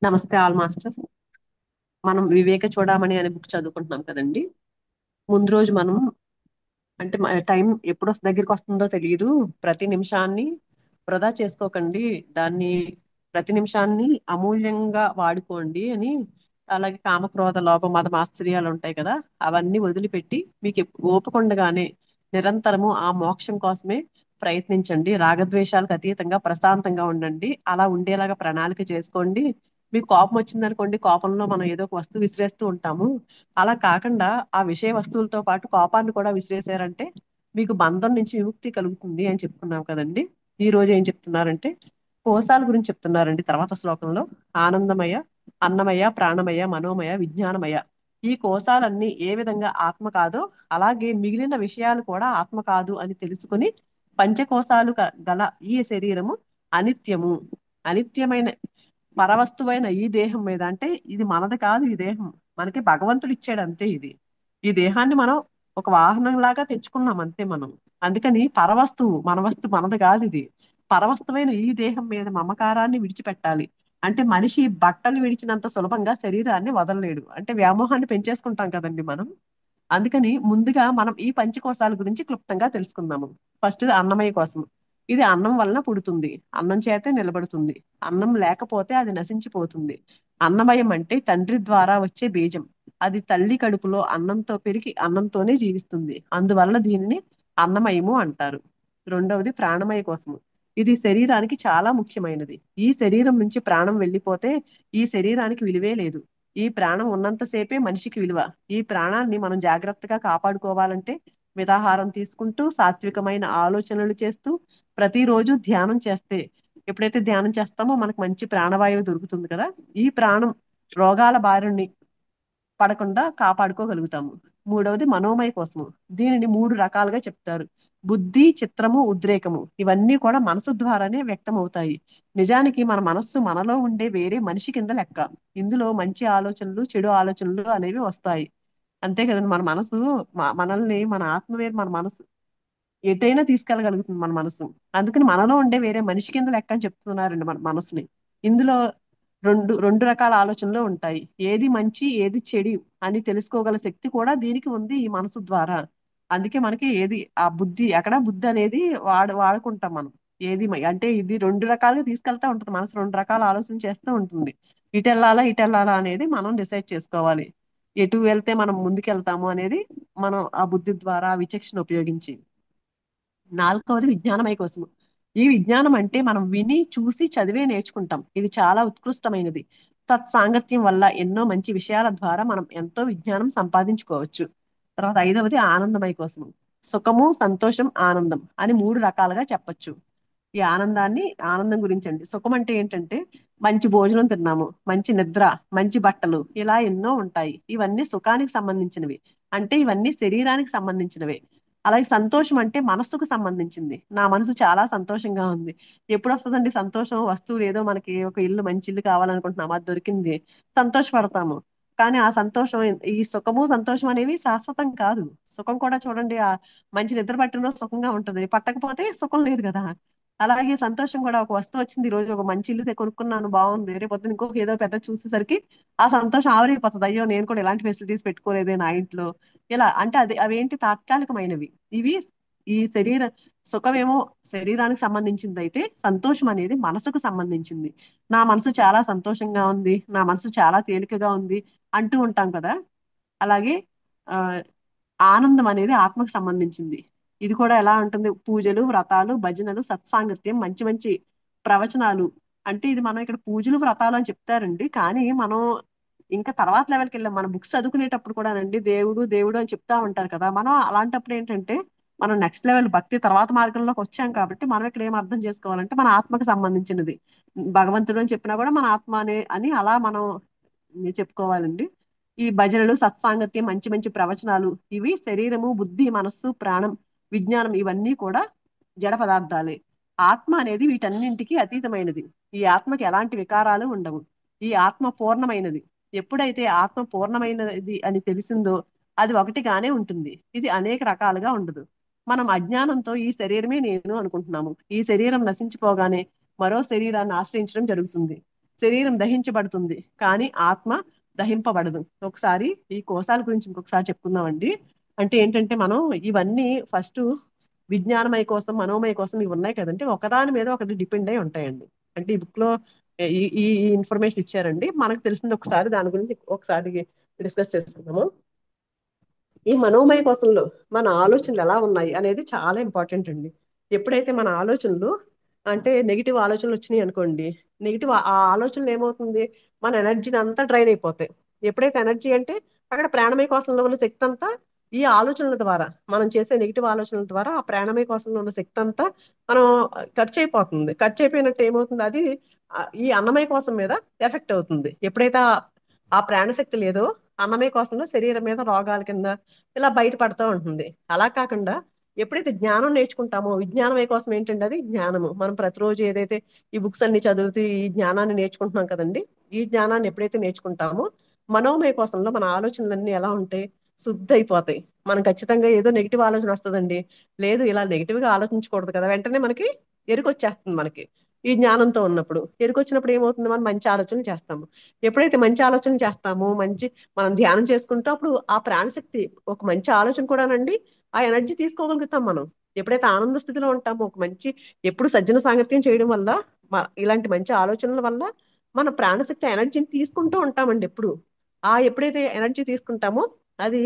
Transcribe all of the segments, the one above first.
నమస్తే all masters. మనం వివేక చూడమని అనే బుక్ చదువుకుంటున్నాం కదండి. ముందు రోజు మనం అంటే టైం ఎప్పుడు దగ్గరికి వస్తుందో తెలియదు. ప్రతి నిమిషాన్ని వృధా చేసుకోకండి. దాన్ని ప్రతి నిమిషాన్ని అమూల్యంగా వాడుకోండి అని. అలాగే కామక్రోధ లోభ మద మాత్సర్యాలు ఉంటాయి కదా, అవన్నీ వదిలిపెట్టి మీకు ఓపిక ఉండగానే నిరంతరము ఆ మోక్షం కోసమే ప్రయత్నించండి. రాగద్వేషాలకు అతీతంగా ప్రశాంతంగా ఉండండి. అలా ఉండేలాగా ప్రణాళిక చేసుకోండి. మీకు కోపం వచ్చిందనుకోండి, కోపంలో మనం ఏదో ఒక వస్తువు విసిరేస్తూ ఉంటాము. అలా కాకుండా ఆ విషయ వస్తువులతో పాటు కోపాన్ని కూడా విసిరేసారంటే మీకు బంధం నుంచి విముక్తి కలుగుతుంది అని చెప్పుకున్నాం కదండి. ఈ రోజు ఏం చెప్తున్నారంటే కోశాల గురించి చెప్తున్నారండి. తర్వాత శ్లోకంలో ఆనందమయ, అన్నమయ, ప్రాణమయ, మనోమయ, విజ్ఞానమయ, ఈ కోశాలన్నీ ఏ విధంగా ఆత్మ కాదో అలాగే మిగిలిన విషయాలు కూడా ఆత్మ కాదు అని తెలుసుకుని పంచకోశాలు గల ఈ శరీరము అనిత్యము, అనిత్యమైన పరవస్తువైన ఈ దేహం మీద, అంటే ఇది మనది కాదు. ఈ దేహం మనకి భగవంతుడు ఇచ్చాడు అంతే. ఇది ఈ దేహాన్ని మనం ఒక వాహనం లాగా తెచ్చుకున్నాం అంతే మనం. అందుకని పరవస్తువు మన వస్తువు మనది కాదు. ఇది పరవస్తువైన ఈ దేహం మీద మమకారాన్ని విడిచిపెట్టాలి. అంటే మనిషి బట్టలు విడిచినంత సులభంగా శరీరాన్ని వదలలేడు. అంటే వ్యామోహాన్ని పెంచేసుకుంటాం కదండి మనం. అందుకని ముందుగా మనం ఈ పంచకోశాల గురించి క్లుప్తంగా తెలుసుకుందాము. ఫస్ట్ అన్నమయ కోసం. ఇది అన్నం వలన పుడుతుంది, అన్నం చేతే నిలబడుతుంది. అన్నం లేకపోతే అది నశించిపోతుంది. అన్నమయం అంటే తండ్రి ద్వారా వచ్చే బీజం. అది తల్లి కడుపులో అన్నంతో పెరిగి అన్నంతోనే జీవిస్తుంది. అందువల్ల దీనిని అన్నమయము అంటారు. రెండవది ప్రాణమయ కోసము. ఇది శరీరానికి చాలా ముఖ్యమైనది. ఈ శరీరం నుంచి ప్రాణం వెళ్ళిపోతే ఈ శరీరానికి విలువే లేదు. ఈ ప్రాణం ఉన్నంతసేపే మనిషికి విలువ. ఈ ప్రాణాన్ని మనం జాగ్రత్తగా కాపాడుకోవాలంటే మితాహారం తీసుకుంటూ సాత్వికమైన ఆలోచనలు చేస్తూ ప్రతిరోజు ధ్యానం చేస్తే, ఎప్పుడైతే ధ్యానం చేస్తామో మనకు మంచి ప్రాణవాయువు దొరుకుతుంది కదా. ఈ ప్రాణం రోగాల బారిని పడకుండా కాపాడుకోగలుగుతాము. మూడవది మనోమయ కోసము. దీనిని మూడు రకాలుగా చెప్తారు. బుద్ధి, చిత్రము, ఉద్రేకము, ఇవన్నీ కూడా మనసు ద్వారానే వ్యక్తం అవుతాయి. నిజానికి మన మనస్సు మనలో ఉండే వేరే మనిషి కింద లెక్క. ఇందులో మంచి ఆలోచనలు, చెడు ఆలోచనలు అనేవి వస్తాయి. అంతే కదండి. మన మనసు మనల్ని, మన ఆత్మ వేరు, మన మనసు ఎటైనా తీసుకెళ్ళగలుగుతుంది మన మనసు. అందుకని మనలో ఉండే వేరే మనిషి కింద లెక్క అని చెప్తున్నారండి మన మనసుని. ఇందులో రెండు రెండు రకాల ఆలోచనలు ఉంటాయి. ఏది మంచి ఏది చెడు అని తెలుసుకోగల శక్తి కూడా దీనికి ఉంది ఈ మనసు ద్వారా. అందుకే మనకి ఏది ఆ బుద్ధి, అక్కడ బుద్ధి అనేది వాడుకుంటాం మనం. అంటే ఇది రెండు రకాలుగా తీసుకెళ్తా ఉంటుంది మనసు. రెండు రకాల ఆలోచన చేస్తూ ఉంటుంది. ఇటెళ్ళాలా అనేది మనం డిసైడ్ చేసుకోవాలి. ఎటు వెళ్తే మనం ముందుకెళ్తాము అనేది మనం ఆ బుద్ధి ద్వారా ఆ విచక్షణ ఉపయోగించి. నాలుగవది విజ్ఞానమయ కోసము. ఈ విజ్ఞానం అంటే మనం విని చూసి చదివే నేర్చుకుంటాం. ఇది చాలా ఉత్కృష్టమైనది. తత్సాంగత్యం వల్ల ఎన్నో మంచి విషయాల ద్వారా మనం ఎంతో విజ్ఞానం సంపాదించుకోవచ్చు. తర్వాత ఐదవది ఆనందమయ కోసము. సుఖము, సంతోషం, ఆనందం అని మూడు రకాలుగా చెప్పొచ్చు. ఈ ఆనందం గురించి అండి. సుఖం అంటే ఏంటంటే మంచి భోజనం తిన్నాము, మంచి నిద్ర, మంచి బట్టలు, ఇలా ఎన్నో ఉంటాయి. ఇవన్నీ సుఖానికి సంబంధించినవి. అంటే ఇవన్నీ శరీరానికి సంబంధించినవే. అలాగే సంతోషం అంటే మనస్సుకు సంబంధించింది. నా మనసు చాలా సంతోషంగా ఉంది. ఎప్పుడు వస్తుందండి సంతోషం? వస్తువులు ఏదో మనకి ఒక ఇల్లు, మంచి ఇల్లు కావాలనుకుంటున్నాము, అది దొరికింది, సంతోషపడతాము. కానీ ఆ సంతోషం, ఈ సుఖము సంతోషం అనేవి శాశ్వతం కాదు. సుఖం కూడా చూడండి, ఆ మంచి నిద్ర పట్టిన సుఖంగా ఉంటది, పట్టకపోతే సుఖం లేదు కదా. అలాగే సంతోషం కూడా, ఒక వస్తువు వచ్చింది, ఈ రోజు ఒక మంచి ఇల్లు కొనుక్కున్నాను, బాగుంది, రేపు పొద్దున ఇంకొక ఏదో పెద్ద చూసేసరికి ఆ సంతోషం ఆవిరైపోతుంది. అయ్యో, నేను కూడా ఇలాంటి ఫెసిలిటీస్ పెట్టుకోలేదే నా ఇంట్లో. ఇలా అంటే అది అవేంటి తాత్కాలికమైనవి. ఇవి ఈ సుఖమేమో శరీరానికి సంబంధించింది అయితే సంతోషం అనేది మనసుకు సంబంధించింది. నా మనసు చాలా సంతోషంగా ఉంది, నా మనసు చాలా తేలికగా ఉంది అంటూ ఉంటాం కదా. అలాగే ఆ ఆనందం అనేది ఆత్మకు సంబంధించింది. ఇది కూడా ఎలా ఉంటుంది? పూజలు, వ్రతాలు, భజనలు, సత్సాంగత్యం, మంచి మంచి ప్రవచనాలు. అంటే ఇది మనం ఇక్కడ పూజలు, వ్రతాలు అని చెప్తారండి. కానీ మనం ఇంకా తర్వాత లెవెల్కి వెళ్ళాం. మన బుక్స్ చదువుకునేటప్పుడు కూడా అండి దేవుడు దేవుడు అని చెప్తా ఉంటారు కదా. మనం అలాంటప్పుడు ఏంటంటే మనం నెక్స్ట్ లెవెల్ భక్తి తర్వాత మార్గంలోకి వచ్చాం కాబట్టి మనం ఇక్కడ ఏం అర్థం చేసుకోవాలంటే మన ఆత్మకు సంబంధించినది. భగవంతుడు అని చెప్పినా కూడా మన ఆత్మ అని అలా మనం చెప్పుకోవాలండి. ఈ భజనలు, సత్సాంగత్యం, మంచి మంచి ప్రవచనాలు, ఇవి శరీరము, బుద్ధి, మనస్సు, ప్రాణం, విజ్ఞానం, ఇవన్నీ కూడా జడ పదార్థాలే. ఆత్మ అనేది వీటన్నింటికి అతీతమైనది. ఈ ఆత్మకి ఎలాంటి వికారాలు ఉండవు. ఈ ఆత్మ పూర్ణమైనది. ఎప్పుడైతే ఆత్మ పూర్ణమైనది అని తెలిసిందో అది ఒకటిగానే ఉంటుంది. ఇది అనేక రకాలుగా ఉండదు. మనం అజ్ఞానంతో ఈ శరీరమే నేను అనుకుంటున్నాము. ఈ శరీరం నశించిపోగానే మరో శరీరాన్ని ఆశ్రయించడం జరుగుతుంది. శరీరం దహించబడుతుంది కానీ ఆత్మ దహింపబడదు. ఒకసారి ఈ కోశాల గురించి ఇంకొకసారి చెప్పుకుందామండి. అంటే ఏంటంటే మనం ఇవన్నీ ఫస్ట్ విజ్ఞానమయ కోసం మనోమయ కోసం ఇవి ఉన్నాయి కదండి, ఒకదాని మీద ఒకటి డిపెండ్ అయి ఉంటాయండి. అంటే ఈ బుక్ లో ఈ ఈ ఇన్ఫర్మేషన్ ఇచ్చారండి, మనకు తెలిసింది ఒకసారి దాని గురించి ఒకసారి డిస్కస్ చేసుకుందాము. ఈ మనోమయ కోశంలో మన ఆలోచనలు ఎలా ఉన్నాయి అనేది చాలా ఇంపార్టెంట్ అండి. ఎప్పుడైతే మన ఆలోచనలు అంటే నెగిటివ్ ఆలోచనలు వచ్చినాయి అనుకోండి, నెగిటివ్ ఆ ఆలోచనలు ఏమవుతుంది, మన ఎనర్జీని అంతా డ్రైన్ అయిపోతాయి. ఎప్పుడైతే ఎనర్జీ అంటే అక్కడ ప్రాణమయ కోశంలో ఉన్న శక్తి అంతా ఈ ఆలోచనల ద్వారా, మనం చేసే నెగిటివ్ ఆలోచనల ద్వారా ఆ ప్రాణమయ కోశంలో ఉన్న శక్తి అంతా మనం ఖర్చు అయిపోతుంది. ఖర్చు అయిపోయినట్టు ఏమవుతుంది, అది ఈ అన్నమయ కోశం మీద ఎఫెక్ట్ అవుతుంది. ఎప్పుడైతే ఆ ప్రాణశక్తి లేదో అన్నమయ కోశంలో శరీరం మీద రోగాల కింద ఇలా బయటపడుతూ ఉంటుంది. అలా కాకుండా ఎప్పుడైతే జ్ఞానం నేర్చుకుంటామో, విజ్ఞానమయ కోసం ఏంటంటే అది జ్ఞానము. మనం ప్రతిరోజు ఏదైతే ఈ బుక్స్ అన్ని చదువుతూ ఈ జ్ఞానాన్ని నేర్చుకుంటున్నాం కదండి, ఈ జ్ఞానాన్ని ఎప్పుడైతే నేర్చుకుంటామో మనోమయ కోశంలో మన ఆలోచనలన్నీ ఎలా ఉంటాయి, శుద్ధ అయిపోతాయి. మనం ఖచ్చితంగా ఏదో నెగిటివ్ ఆలోచన వస్తుందండి, లేదు ఇలా నెగిటివ్ గా ఆలోచించకూడదు కదా, వెంటనే మనకి ఎరుకొచ్చేస్తుంది. మనకి ఈ జ్ఞానంతో ఉన్నప్పుడు ఎరుకొచ్చినప్పుడు ఏమవుతుంది, మనం మంచి ఆలోచనలు చేస్తాము. ఎప్పుడైతే మంచి ఆలోచనలు చేస్తామో, మంచి మనం ధ్యానం చేసుకుంటూ అప్పుడు ఆ ప్రాణశక్తి ఒక మంచి ఆలోచన కూడానండి ఆ ఎనర్జీ తీసుకోగలుగుతాం మనం. ఎప్పుడైతే ఆనంద స్థితిలో ఉంటామో, ఒక మంచి ఎప్పుడు సజ్జన సాంగత్యం చేయడం వల్ల ఇలాంటి మంచి ఆలోచనల వల్ల మన ప్రాణశక్తి ఎనర్జీని తీసుకుంటూ ఉంటామండి ఎప్పుడు. ఎప్పుడైతే ఎనర్జీ తీసుకుంటామో అది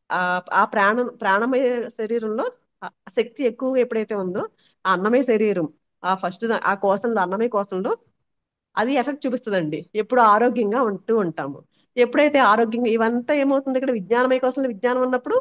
ఆ ఆ ప్రాణమయ శరీరంలో ఆ శక్తి ఎక్కువగా ఎప్పుడైతే ఉందో ఆ అన్నమయ శరీరం, ఆ ఫస్ట్ ఆ కోశంలో అన్నమయ కోశంలో అది ఎఫెక్ట్ చూపిస్తుందండి. ఎప్పుడు ఆరోగ్యంగా ఉంటూ ఉంటాము. ఎప్పుడైతే ఆరోగ్యంగా ఇవంతా ఏమవుతుంది, ఇక్కడ విజ్ఞానమయ కోసంలో విజ్ఞానం ఉన్నప్పుడు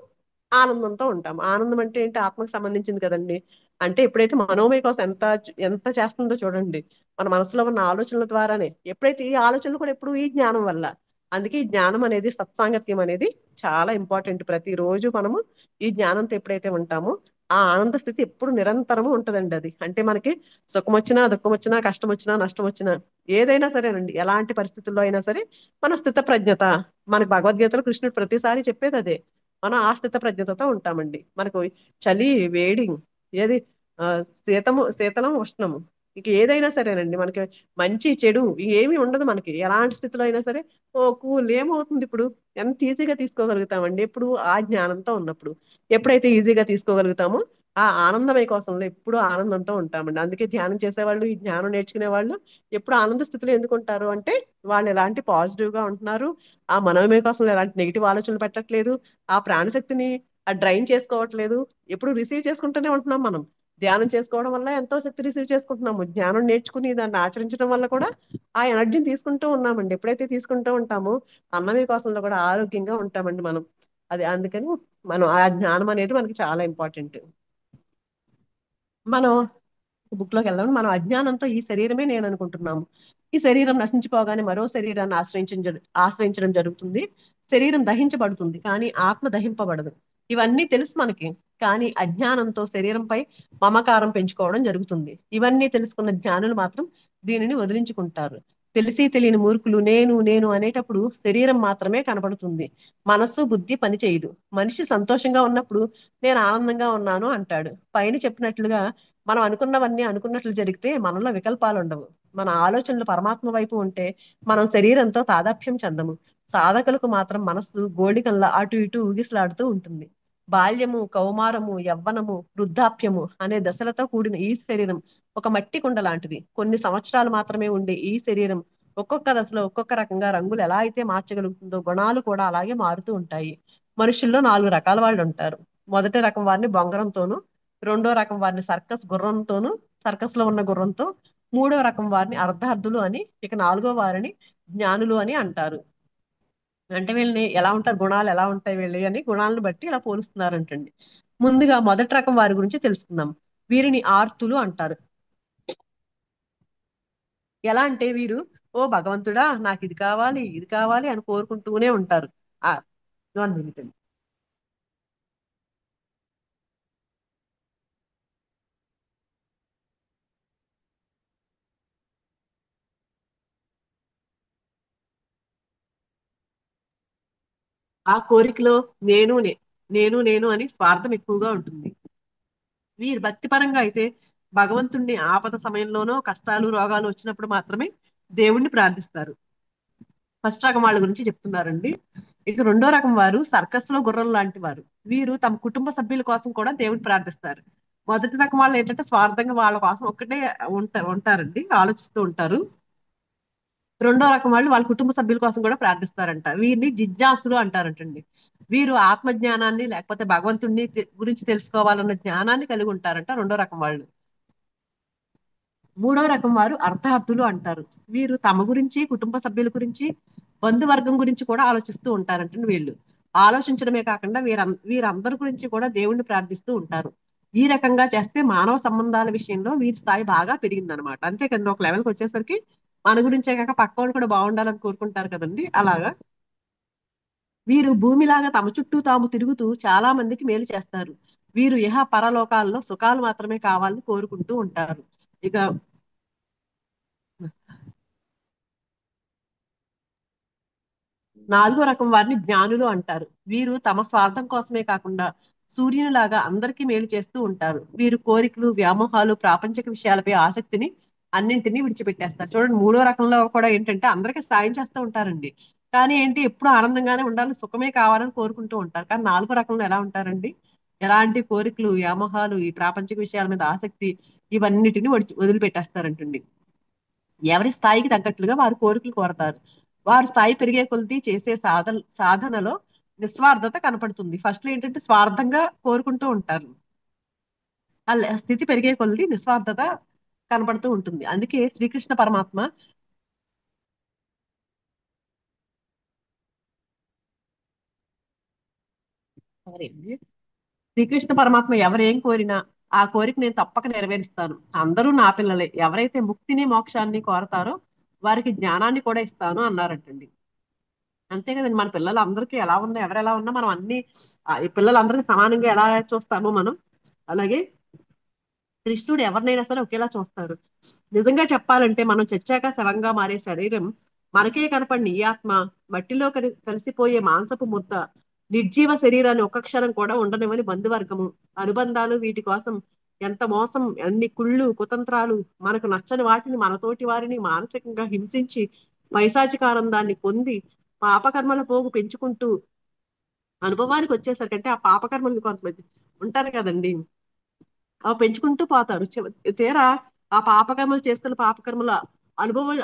ఆనందంతో ఉంటాము. ఆనందం అంటే ఏంటి, ఆత్మకు సంబంధించింది కదండి. అంటే ఎప్పుడైతే మనోమయ కోసం ఎంత ఎంత చేస్తుందో చూడండి, మన మనసులో ఉన్న ఆలోచనల ద్వారానే. ఎప్పుడైతే ఈ ఆలోచనలు కూడా ఎప్పుడు ఈ జ్ఞానం వల్ల. అందుకే ఈ జ్ఞానం అనేది, సత్సాంగత్యం అనేది చాలా ఇంపార్టెంట్. ప్రతిరోజు మనము ఈ జ్ఞానంతో ఎప్పుడైతే ఉంటామో ఆ ఆనంద స్థితి ఎప్పుడు నిరంతరము ఉంటదండి. అది అంటే మనకి సుఖం వచ్చినా దుఃఖం వచ్చినా కష్టం వచ్చినా నష్టం వచ్చినా ఏదైనా సరేనండి, ఎలాంటి పరిస్థితుల్లో అయినా సరే మన స్థిత ప్రజ్ఞత, మనకి భగవద్గీతలో కృష్ణుడు ప్రతిసారి చెప్పేది అదే, మనం ఆ స్థిత ప్రజ్ఞతతో ఉంటామండి. మనకు చలి వేడి ఏది ఆ శీతలం ఉష్ణము ఇక ఏదైనా సరేనండి, మనకి మంచి చెడు ఏమీ ఉండదు. మనకి ఎలాంటి స్థితిలో అయినా సరే ఓ కూల్ ఏమవుతుంది ఇప్పుడు, ఎంత ఈజీగా తీసుకోగలుగుతామండి ఎప్పుడు ఆ జ్ఞానంతో ఉన్నప్పుడు. ఎప్పుడైతే ఈజీగా తీసుకోగలుగుతామో ఆ ఆనందమయ కోసంలో ఎప్పుడు ఆనందంతో ఉంటామండి. అందుకే ధ్యానం చేసేవాళ్ళు, ఈ జ్ఞానం నేర్చుకునే వాళ్ళు ఎప్పుడు ఆనంద స్థితిలో ఎందుకు ఉంటారు అంటే, వాళ్ళు ఎలాంటి పాజిటివ్ గా ఉంటున్నారు, ఆ మనోమయ కోసంలో ఎలాంటి నెగిటివ్ ఆలోచనలు పెట్టట్లేదు, ఆ ప్రాణశక్తిని డ్రైన్ చేసుకోవట్లేదు, ఎప్పుడు రిసీవ్ చేసుకుంటూనే ఉంటున్నాం మనం. ధ్యానం చేసుకోవడం వల్ల ఎంతో శక్తి రిసీవ్ చేసుకుంటున్నాము, జ్ఞానం నేర్చుకుని దాన్ని ఆచరించడం వల్ల కూడా ఆ ఎనర్జీని తీసుకుంటూ ఉన్నామండి. ఎప్పుడైతే తీసుకుంటూ ఉంటామో అన్నమయ కోసంలో కూడా ఆరోగ్యంగా ఉంటామండి మనం. అది అందుకని మనం ఆ జ్ఞానం అనేది మనకి చాలా ఇంపార్టెంట్. మనం బుక్ లోకి వెళ్దాం. మనం అజ్ఞానంతో ఈ శరీరమే నేను అనుకుంటున్నాము. ఈ శరీరం నశించిపోగానే మరో శరీరాన్ని ఆశ్రయించడం జరుగుతుంది. శరీరం దహించబడుతుంది కానీ ఆత్మ దహింపబడదు. ఇవన్నీ తెలుసు మనకి, కానీ అజ్ఞానంతో శరీరంపై మమకారం పెంచుకోవడం జరుగుతుంది. ఇవన్నీ తెలుసుకున్న జ్ఞానులు మాత్రం దీనిని వదిలించుకుంటారు. తెలిసి తెలియని మూర్ఖులు నేను నేను అనేటప్పుడు శరీరం మాత్రమే కనబడుతుంది, మనస్సు బుద్ధి పని చేయదు. మనిషి సంతోషంగా ఉన్నప్పుడు నేను ఆనందంగా ఉన్నాను అంటాడు. పైన చెప్పినట్లుగా మనం అనుకున్నవన్నీ అనుకున్నట్లు జరిగితే మనలో వికల్పాలు ఉండవు. మన ఆలోచనలు పరమాత్మ వైపు ఉంటే మనం శరీరంతో తాదాప్యం చెందము. సాధకులకు మాత్రం మనస్సు గోళికల్లా అటు ఇటు ఊగిసలాడుతూ ఉంటుంది. బాల్యము, కౌమారము, యవ్వనము, వృద్ధాప్యము అనే దశలతో కూడిన ఈ శరీరం ఒక మట్టి కుండ లాంటిది. కొన్ని సంవత్సరాలు మాత్రమే ఉండే ఈ శరీరం ఒక్కొక్క దశలో ఒక్కొక్క రకంగా రంగులు ఎలా అయితే మార్చగలుగుతుందో గుణాలు కూడా అలాగే మారుతూ ఉంటాయి. మనుషుల్లో 4 రకాల వాళ్ళు ఉంటారు. మొదటి రకం వారిని బొంగరంతోనూ, రెండో రకం వారిని గుర్రంతోనూ, సర్కస్ లో ఉన్న గుర్రంతో, మూడో రకం వారిని అర్ధహద్దులు అని, ఇక నాలుగో వారిని జ్ఞానులు అని అంటారు. అంటే వీళ్ళని ఎలా ఉంటారు, గుణాలు ఎలా ఉంటాయి వీళ్ళవి అని గుణాలను బట్టి ఇలా పోలుస్తున్నారంటండి. ముందుగా మొదటి రకం వారి గురించి తెలుసుకుందాం. వీరిని ఆర్తులు అంటారు. ఎలా అంటే వీరు ఓ భగవంతుడా నాకు ఇది కావాలి ఇది కావాలి అని కోరుకుంటూనే ఉంటారు. ఆ 1 minute అండి. ఆ కోరికలో నేను నేను నేను అని స్వార్థం ఎక్కువగా ఉంటుంది. వీరు భక్తిపరంగా అయితే భగవంతుణ్ణి ఆపద సమయంలోనో కష్టాలు రోగాలు వచ్చినప్పుడు మాత్రమే దేవుణ్ణి ప్రార్థిస్తారు. ఫస్ట్ రకం వాళ్ళ గురించి చెప్తున్నారండి. ఇక రెండో రకం వారు సర్కస్ లో గుర్రం లాంటి వారు. వీరు తమ కుటుంబ సభ్యుల కోసం కూడా దేవుని ప్రార్థిస్తారు. మొదటి రకం వాళ్ళు ఏంటంటే స్వార్థంగా వాళ్ళ కోసం ఒక్కటే ఉంటారండి, ఆలోచిస్తూ ఉంటారు. రెండో రకం వాళ్ళు వాళ్ళ కుటుంబ సభ్యుల కోసం కూడా ప్రార్థిస్తారంట. వీరిని జిజ్ఞాసులు అంటారంటండి. వీరు ఆత్మజ్ఞానాన్ని లేకపోతే భగవంతుడిని గురించి తెలుసుకోవాలన్న జ్ఞానాన్ని కలిగి ఉంటారంట రెండో రకం వాళ్ళు. మూడో రకం వారు అర్థార్థులు అంటారు. వీరు తమ గురించి, కుటుంబ సభ్యుల గురించి, బంధువర్గం గురించి కూడా ఆలోచిస్తూ ఉంటారంట వీళ్ళు. ఆలోచించడమే కాకుండా వీరందరి గురించి కూడా దేవుణ్ణి ప్రార్థిస్తూ ఉంటారు. ఈ రకంగా చేస్తే మానవ సంబంధాల విషయంలో వీరి స్థాయి బాగా పెరిగిందనమాట. అంతే కదండి, ఒక లెవెల్కి వచ్చేసరికి మన గురించే కాక పక్క వాళ్ళు కూడా బాగుండాలని కోరుకుంటారు కదండి, అలాగా. వీరు భూమిలాగా తమ చుట్టూ తాము తిరుగుతూ చాలా మందికి మేలు చేస్తారు. వీరు ఇహ పరలోకాల్లో సుఖాలు మాత్రమే కావాలని కోరుకుంటూ ఉంటారు. ఇక నాలుగో రకం వారిని జ్ఞానులు అంటారు. వీరు తమ స్వార్థం కోసమే కాకుండా సూర్యునిలాగా అందరికీ మేలు చేస్తూ ఉంటారు. వీరు కోరికలు, వ్యామోహాలు, ప్రాపంచిక విషయాలపై ఆసక్తిని అన్నింటినీ విడిచిపెట్టేస్తారు. చూడండి, మూడో రకంలో కూడా ఏంటంటే అందరికీ సాయం చేస్తూ ఉంటారండి. కానీ ఏంటి, ఎప్పుడు ఆనందంగానే ఉండాలి, సుఖమే కావాలని కోరుకుంటూ ఉంటారు. కానీ నాలుగో రకంలో ఎలా ఉంటారండి, ఎలాంటి కోరికలు, వ్యామోహాలు, ఈ ప్రాపంచిక విషయాల మీద ఆసక్తి, ఇవన్నిటిని వదిలిపెట్టేస్తారంటండి. ఎవరి స్థాయికి తగ్గట్లుగా వారు కోరికలు కోరతారు. వారు స్థాయి పెరిగే కొద్దీ చేసే సాధనలో నిస్వార్థత కనపడుతుంది. ఫస్ట్ లో ఏంటంటే స్వార్థంగా కోరుకుంటూ ఉంటారు. ఆ స్థితి పెరిగే కొద్దీ నిస్వార్థత కనపడుతూ ఉంటుంది. అందుకే శ్రీకృష్ణ పరమాత్మ, సారీ అండి, శ్రీకృష్ణ పరమాత్మ ఎవరేం కోరినా ఆ కోరిక నేను తప్పక నెరవేరుస్తాను. అందరూ నా పిల్లలే. ఎవరైతే ముక్తిని, మోక్షాన్ని కోరతారో వారికి జ్ఞానాన్ని కూడా ఇస్తాను అన్నారంటండి. అంతే కదండి, మన పిల్లలు అందరికీ ఎలా ఉన్నా, ఎవరు ఎలా ఉన్నా మనం అన్ని ఈ పిల్లలందరికీ సమానంగా ఎలా చూస్తామో మనం, అలాగే కృష్ణుడు ఎవరినైనా సరే ఒకేలా చూస్తారు. నిజంగా చెప్పాలంటే మనం చచ్చాక శవంగా మారే శరీరం, మనకే కనపడిన ఈ ఆత్మ, మట్టిలో కలిసిపోయే మాంసపు ముద్ద, నిర్జీవ శరీరాన్ని ఒక్క క్షణం కూడా ఉండనివ్వని బంధువర్గము, అనుబంధాలు, వీటి కోసం ఎంత మోసం, ఎన్ని కుళ్ళు, కుతంత్రాలు, మనకు నచ్చని వాటిని, మనతోటి వారిని మానసికంగా హింసించి పైశాచిక ఆనందాన్ని పొంది పాపకర్మల పోగు పెంచుకుంటూ అనుభవానికి వచ్చేసరికంటే ఆ పాపకర్మలు కొంతమంది ఉంటారు కదండి, అవి పెంచుకుంటూ పోతారు. తీరా ఆ పాపకర్మలు చేసుకున్న పాపకర్మల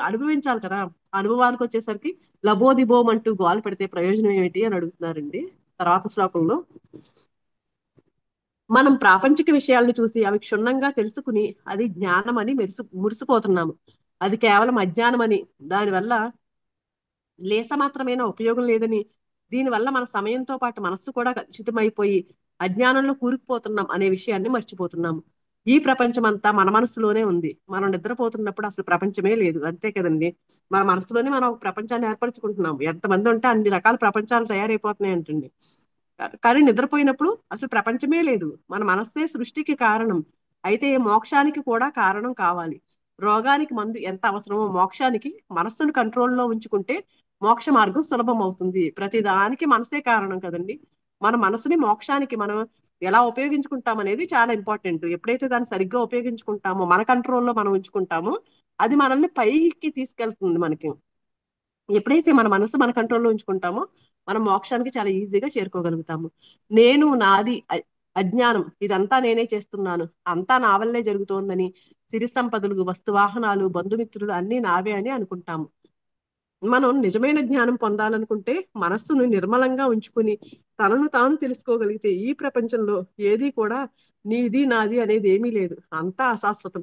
అనుభవించాలి కదా. అనుభవానికి వచ్చేసరికి లబోదిబోం అంటూ గోల పెడితే ప్రయోజనం ఏమిటి అని అడుగుతున్నారండి తర్వాత శ్లోకంలో. మనం ప్రాపంచిక విషయాలను చూసి అవి క్షుణ్ణంగా తెలుసుకుని అది జ్ఞానం అని మురిసిపోతున్నాము. అది కేవలం అజ్ఞానం అని, దానివల్ల లేస మాత్రమేనా ఉపయోగం లేదని, దీనివల్ల మన సమయంతో పాటు మనస్సు కూడా కలుషితమైపోయి అజ్ఞానంలో కూరుకుపోతున్నాం అనే విషయాన్ని మర్చిపోతున్నాము. ఈ ప్రపంచం అంతా మన మనసులోనే ఉంది. మనం నిద్రపోతున్నప్పుడు అసలు ప్రపంచమే లేదు, అంతే కదండి. మన మనసులోనే మనం ఒక ప్రపంచాన్ని ఏర్పరచుకుంటున్నాం. ఎంతమంది ఉంటే అన్ని రకాల ప్రపంచాలు తయారైపోతున్నాయి అంటండి. కానీ నిద్రపోయినప్పుడు అసలు ప్రపంచమే లేదు. మన మనస్సే సృష్టికి కారణం. అయితే మోక్షానికి కూడా కారణం కావాలి. రోగానికి మందు ఎంత అవసరమో మోక్షానికి మనస్సును కంట్రోల్లో ఉంచుకుంటే మోక్ష మార్గం సులభం అవుతుంది. ప్రతి దానికి మనసే కారణం కదండి. మన మనసుని మోక్షానికి మనం ఎలా ఉపయోగించుకుంటాం అనేది చాలా ఇంపార్టెంట్. ఎప్పుడైతే దాన్ని సరిగ్గా ఉపయోగించుకుంటామో, మన కంట్రోల్లో మనం ఉంచుకుంటామో, అది మనల్ని పైకి తీసుకెళ్తుంది మనకి. ఎప్పుడైతే మన మనసు మన కంట్రోల్లో ఉంచుకుంటామో మనం మోక్షానికి చాలా ఈజీగా చేరుకోగలుగుతాము. నేను, నాది, అజ్ఞానం, ఇదంతా నేనే చేస్తున్నాను, అంతా నా వల్లే జరుగుతోందని, సిరి సంపదలు, వస్తువాహనాలు, బంధుమిత్రులు అన్నీ నావే అని అనుకుంటాము. మనం నిజమైన జ్ఞానం పొందాలనుకుంటే మనస్సును నిర్మలంగా ఉంచుకుని తనను తాను తెలుసుకోగలిగితే ఈ ప్రపంచంలో ఏది కూడా నీది నాది అనేది ఏమీ లేదు, అంతా అశాశ్వతం.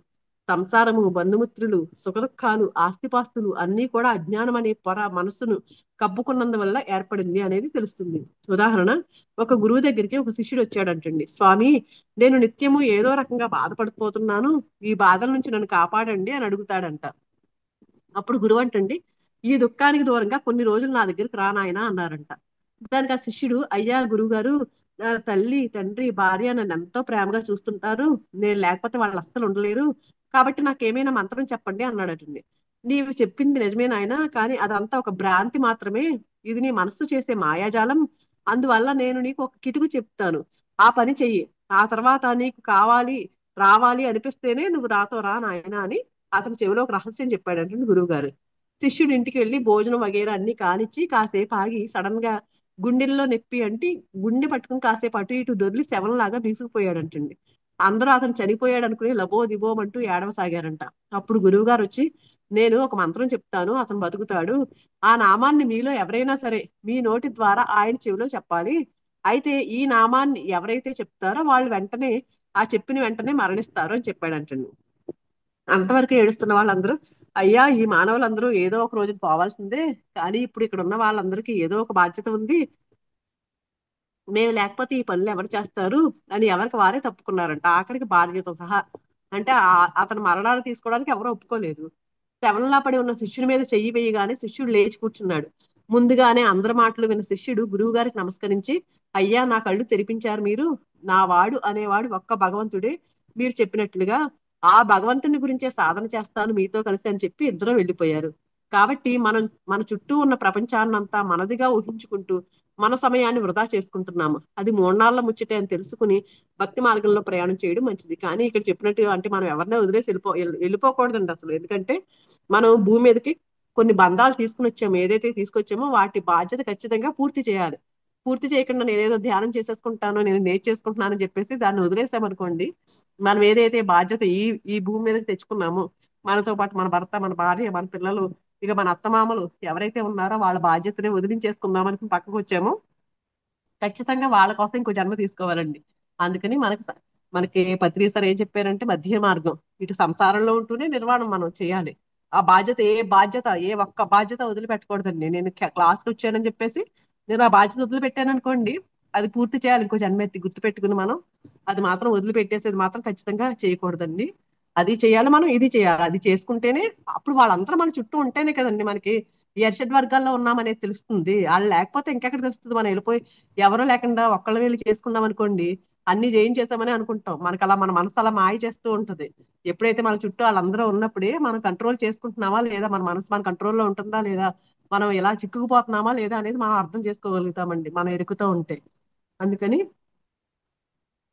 సంసారము, బంధుమిత్రులు, సుఖదుఖాలు, ఆస్తిపాస్తులు అన్నీ కూడా అజ్ఞానం అనే పొర మనస్సును కప్పుకున్నందువల్ల ఏర్పడింది అనేది తెలుస్తుంది. ఉదాహరణ, ఒక గురువు దగ్గరికి ఒక శిష్యుడు వచ్చాడంటండి. స్వామి, నేను నిత్యము ఏదో రకంగా బాధపడిపోతున్నాను, ఈ బాధల నుంచి నన్ను కాపాడండి అని అడుగుతాడంట. అప్పుడు గురువు అంటండి, ఈ దుఃఖానికి దూరంగా కొన్ని రోజులు నా దగ్గరికి రా నాయనా అన్నారంట. దానికి ఆ శిష్యుడు, అయ్యా గురువు గారు, నా తల్లి, తండ్రి, భార్య నన్ను ఎంతో ప్రేమగా చూస్తుంటారు, నేను లేకపోతే వాళ్ళు అస్సలు ఉండలేరు, కాబట్టి నాకేమైనా మంత్రం చెప్పండి అన్నాడటండి. నీవు చెప్పింది నిజమే నాయనా, కానీ అదంతా ఒక భ్రాంతి మాత్రమే. ఇది నీ మనస్సు చేసే మాయాజాలం. అందువల్ల నేను నీకు ఒక కిటుకు చెప్తాను, ఆ పని చెయ్యి. ఆ తర్వాత నీకు కావాలి, రావాలి అనిపిస్తేనే నువ్వు నాతో రా నాయనా అని అతని చెవిలో ఒక రహస్యం చెప్పాడంటే గురువు గారు. శిష్యుడి ఇంటికి వెళ్ళి భోజనం వగైరా అన్ని కానిచ్చి కాసేపు ఆగి సడన్ గా గుండెల్లో నొప్పి అంటే గుండె పట్టుకుని కాసేపు అటు ఇటు దొర్లి శవంలాగా బీసుకుపోయాడంటండి. అందరూ అతను చనిపోయాడు అనుకుని లబో దిబోమంటూ ఏడవసాగారంట. అప్పుడు గురువు గారు వచ్చి, నేను ఒక మంత్రం చెప్తాను, అతను బతుకుతాడు. ఆ నామాన్ని మీలో ఎవరైనా సరే మీ నోటి ద్వారా ఆయన చెవిలో చెప్పాలి. అయితే ఈ నామాన్ని ఎవరైతే చెప్తారో వాళ్ళు వెంటనే ఆ చెప్పిన వెంటనే మరణిస్తారు అని చెప్పాడంటండి. అంతవరకు ఏడుస్తున్న వాళ్ళందరూ, అయ్యా ఈ మానవులందరూ ఏదో ఒక రోజు పోవాల్సిందే, కానీ ఇప్పుడు ఇక్కడ ఉన్న వాళ్ళందరికీ ఏదో ఒక బాధ్యత ఉంది, మేము లేకపోతే ఈ పనులు ఎవరు చేస్తారు అని ఎవరికి వారే తప్పుకున్నారంట, ఆఖరికి భార్యతో సహా. అంటే అతను మరణాలు తీసుకోవడానికి ఎవరు ఒప్పుకోలేదు. శవంలా పడి ఉన్న శిష్యుడి మీద చెయ్యి వేయగానే శిష్యుడు లేచి కూర్చున్నాడు. ముందుగానే అందరి మాటలు విన్న శిష్యుడు గురువు గారికి నమస్కరించి, అయ్యా నా కళ్ళు తెరిపించారు మీరు, నా వాడు అనేవాడు ఒక్క భగవంతుడే, మీరు చెప్పినట్లుగా ఆ భగవంతుని గురించే సాధన చేస్తాను మీతో కలిసి అని చెప్పి ఇద్దరు వెళ్ళిపోయారు. కాబట్టి మనం మన చుట్టూ ఉన్న ప్రపంచాన్నంతా మనదిగా ఊహించుకుంటూ మన సమయాన్ని వృధా చేసుకుంటున్నాము. అది మూఢనాళ్ళ ముచ్చటే అని తెలుసుకుని భక్తి మార్గంలో ప్రయాణం చేయడం మంచిది. కానీ ఇక్కడ చెప్పినట్టు అంటే మనం ఎవరినే వదిలేసి వెళ్ళిపోకూడదండి అసలు. ఎందుకంటే మనం భూమి మీదకి కొన్ని బంధాలు తీసుకుని వచ్చాము, ఏదైతే తీసుకొచ్చామో వాటి బాధ్యత ఖచ్చితంగా పూర్తి చేయాలి. పూర్తి చేయకుండా నేనేదో ధ్యానం చేసేసుకుంటాను, నేను నేర్చేసుకుంటున్నాను అని చెప్పేసి దాన్ని వదిలేసామనుకోండి, మనం ఏదైతే బాధ్యత ఈ ఈ భూమి మీదకి తెచ్చుకున్నామో, మనతో పాటు మన భర్త, మన భార్య, మన పిల్లలు, ఇక మన అత్తమామలు ఎవరైతే ఉన్నారో వాళ్ళ బాధ్యతని వదిలించేసుకుందాం అని పక్కకు వచ్చామో, ఖచ్చితంగా వాళ్ళ కోసం ఇంకో జన్మ తీసుకోవాలండి. అందుకని మనకి పత్రి సార్ ఏం చెప్పారంటే మధ్య మార్గం, ఇటు సంసారంలో ఉంటూనే నిర్వాణం మనం చేయాలి. ఆ బాధ్యత ఏ ఒక్క బాధ్యత వదిలిపెట్టకూడదండి. నేను క్లాస్కి వచ్చానని చెప్పేసి నేను ఆ బాధ్యత వదిలిపెట్టాను అనుకోండి, అది పూర్తి చేయాలి ఇంకో జన్మ ఎత్తి, గుర్తు పెట్టుకుని మనం అది మాత్రం వదిలిపెట్టేసేది మాత్రం ఖచ్చితంగా చేయకూడదండి. అది చేయాలి, మనం ఇది చేయాలి. అది చేసుకుంటేనే అప్పుడు వాళ్ళందరూ మన చుట్టూ ఉంటేనే కదండి మనకి ఈ అరిషడ్ వర్గాల్లో ఉన్నామనేది తెలుస్తుంది. వాళ్ళు లేకపోతే ఇంకెక్కడ తెలుస్తుంది? మనం వెళ్ళిపోయి ఎవరు లేకుండా ఒక్కళ్ళ వెళ్ళి చేసుకున్నాం అనుకోండి, అన్ని జయించేసామని అనుకుంటాం. మనకు అలా మన మనసు అలా మాయ చేస్తూ ఉంటది. ఎప్పుడైతే మన చుట్టూ వాళ్ళందరూ ఉన్నప్పుడే మనం కంట్రోల్ చేసుకుంటున్నామా లేదా, మన మనసు మన కంట్రోల్లో ఉంటుందా లేదా, మనం ఎలా చిక్కుకుపోతున్నామా లేదా అనేది మనం అర్థం చేసుకోగలుగుతామండి మనం ఎరుకుతూ ఉంటే. అందుకని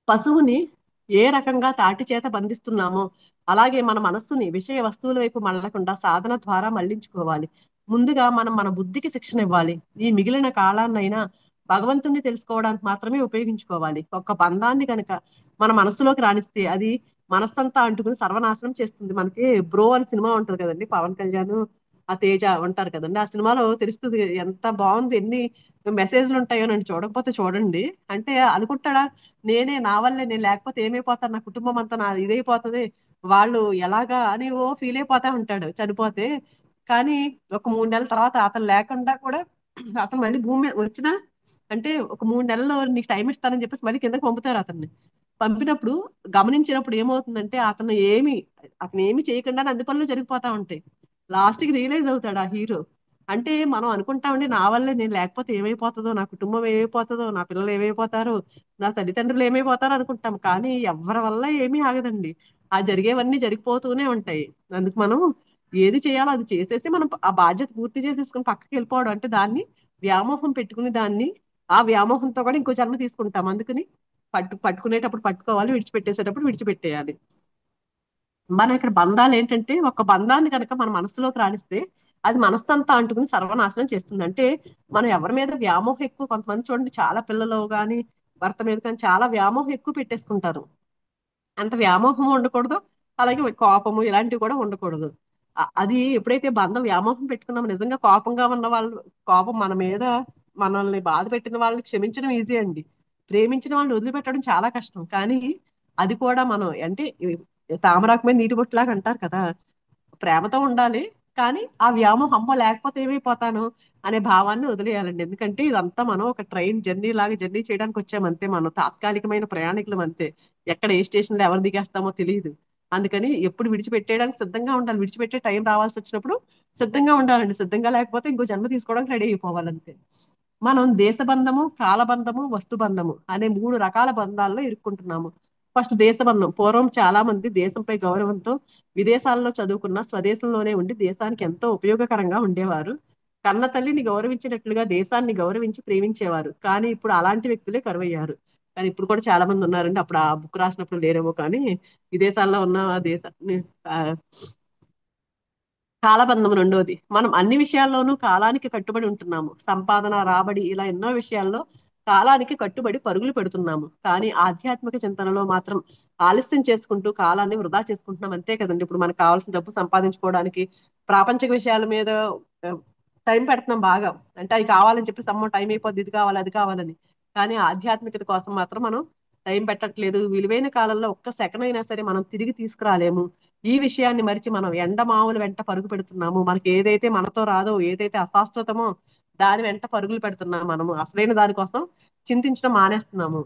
పశువుని ఏ రకంగా తాటి చేత బంధిస్తున్నామో అలాగే మన మనస్సుని విషయ వస్తువుల వైపు మళ్ళకుండా సాధన ద్వారా మళ్లించుకోవాలి. ముందుగా మనం మన బుద్ధికి శిక్షణ ఇవ్వాలి. ఈ మిగిలిన కాలాన్నైనా భగవంతుణ్ణి తెలుసుకోవడానికి మాత్రమే ఉపయోగించుకోవాలి. ఒక బంధాన్ని కనుక మన మనస్సులోకి రాణిస్తే అది మనస్సంతా అంటుకుని సర్వనాశనం చేస్తుంది. మనకి బ్రో అని సినిమా ఉంటుంది కదండి, పవన్ కళ్యాణ్ ఆ తేజ ఉంటారు కదండి, ఆ సినిమాలో తెలుస్తుంది ఎంత బాగుంది, ఎన్ని మెసేజ్లు ఉంటాయో. నన్ను చూడకపోతే చూడండి. అంటే అనుకుంటాడా, నా వల్లే, నేను లేకపోతే ఏమైపోతారు, నా కుటుంబం అంతా నా ఇదైపోతది, వాళ్ళు ఎలాగా అని ఓ ఫీల్ అయిపోతా ఉంటాడు చనిపోతే. కానీ ఒక 3 నెలల తర్వాత అతను లేకుండా కూడా అతను మళ్ళీ భూమి మీద వచ్చిన, అంటే ఒక 3 నెలల్లో నీకు టైం ఇస్తానని చెప్పేసి మళ్ళీ కిందకి పంపుతారు అతన్ని. పంపినప్పుడు గమనించినప్పుడు ఏమవుతుందంటే అతను ఏమి చేయకుండా అన్ని పనులు జరిగిపోతా ఉంటాయి. లాస్ట్ కి రియలైజ్ అవుతాడు ఆ హీరో. అంటే మనం అనుకుంటామండి నా వల్లే, నేను లేకపోతే ఏమైపోతుందో, నా కుటుంబం ఏమైపోతుందో, నా పిల్లలు ఏమైపోతారో, నా తల్లిదండ్రులు ఏమైపోతారో అనుకుంటాం. కానీ ఎవరి వల్ల ఏమీ ఆగదండి. ఆ జరిగేవన్నీ జరిగిపోతూనే ఉంటాయి. అందుకు మనం ఏది చేయాలో అది చేసేసి మనం ఆ బాధ్యత పూర్తి చేసేసుకుని పక్కకి వెళ్ళిపోవడం, అంటే దాన్ని వ్యామోహం పెట్టుకుని దాన్ని ఆ వ్యామోహంతో కూడా ఇంకో జన్మ తీసుకుంటాం. అందుకని పట్టుకునేటప్పుడు పట్టుకోవాలి, విడిచిపెట్టేసేటప్పుడు విడిచిపెట్టేయాలి. మన ఇక్కడ బంధాలు ఏంటంటే, ఒక బంధాన్ని కనుక మన మనసులోకి రాణిస్తే అది మనస్సంతా అంటుకుని సర్వనాశనం చేస్తుంది. అంటే మనం ఎవరి మీద వ్యామోహం ఎక్కువ, కొంతమంది చూడండి చాలా పిల్లలు కానీ భర్త మీద కానీ చాలా వ్యామోహం ఎక్కువ పెట్టేసుకుంటారు. అంత వ్యామోహం ఉండకూడదు, అలాగే కోపము ఇలాంటివి కూడా ఉండకూడదు. అది ఎప్పుడైతే బంధం వ్యామోహం పెట్టుకున్నామో, నిజంగా కోపంగా ఉన్న వాళ్ళు, కోపం మన మీద మనల్ని బాధ పెట్టిన వాళ్ళని క్షమించడం ఈజీ అండి. ప్రేమించిన వాళ్ళని వదిలిపెట్టడం చాలా కష్టం. కానీ అది కూడా మనం అంటే తామరాకు మీద నీటి బొట్టులాగా అంటారు కదా, ప్రేమతో ఉండాలి. కానీ ఆ వ్యామోహం అమ్మో లేకపోతే ఏమైపోతాను అనే భావాన్ని వదిలేయాలండి. ఎందుకంటే ఇదంతా మనం ఒక ట్రైన్ జర్నీ లాగా జర్నీ చేయడానికి వచ్చామంతే, మనం తాత్కాలికమైన ప్రయాణికులం అంతే. ఎక్కడ ఏ స్టేషన్ లో ఎవరు దిగేస్తామో తెలియదు. అందుకని ఎప్పుడు విడిచిపెట్టేయడానికి సిద్ధంగా ఉండాలి. విడిచిపెట్టే టైం రావాల్సి వచ్చినప్పుడు సిద్ధంగా ఉండాలండి. సిద్ధంగా లేకపోతే ఇంకో జన్మ తీసుకోవడానికి రెడీ అయిపోవాలంతే. మనం దేశబంధము, కాలబంధము, వస్తుబంధము అనే 3 రకాల బంధాల్లో ఇరుక్కుంటున్నాము. ఫస్ట్ దేశబంధం. పూర్వం చాలా మంది దేశంపై గౌరవంతో విదేశాల్లో చదువుకున్న స్వదేశంలోనే ఉండి దేశానికి ఎంతో ఉపయోగకరంగా ఉండేవారు. కన్న తల్లిని గౌరవించినట్లుగా దేశాన్ని గౌరవించి ప్రేమించేవారు. కానీ ఇప్పుడు అలాంటి వ్యక్తులే కరువయ్యారు. కానీ ఇప్పుడు కూడా చాలా మంది ఉన్నారండి. అప్పుడు ఆ బుక్ రాసినప్పుడు లేరేమో కానీ విదేశాల్లో ఉన్న దేశాన్ని కాలబంధం రెండోది. మనం అన్ని విషయాల్లోనూ కాలానికి కట్టుబడి ఉంటున్నాము. సంపాదన, రాబడి ఇలా ఎన్నో విషయాల్లో కాలానికి కట్టుబడి పరుగులు పెడుతున్నాము. కానీ ఆధ్యాత్మిక చింతనలో మాత్రం ఆలస్యం చేసుకుంటూ కాలాన్ని వృధా చేసుకుంటున్నాం. అంతే కదండి. ఇప్పుడు మనకు కావాల్సిన డబ్బు సంపాదించుకోవడానికి ప్రాపంచిక విషయాల మీద ఆ, టైం పెడుతున్నాం బాగా. అంటే అవి కావాలని చెప్పి సమ్మో టైం అయిపోద్ది, ఇది కావాలి అది కావాలని. కానీ ఆధ్యాత్మికత కోసం మాత్రం మనం టైం పెట్టట్లేదు. విలువైన కాలంలో ఒక్క సెకండ్ అయినా సరే మనం తిరిగి తీసుకురాలేము. ఈ విషయాన్ని మరిచి మనం ఎండమావుల వెంట పరుగు పెడుతున్నాము. మనకి ఏదైతే మనతో రాదో, ఏదైతే అశాశ్వతమో దాని వెంట పరుగులు పెడుతున్నాము. మనము అసలైన దానికోసం చింతించడం మానేస్తున్నాము.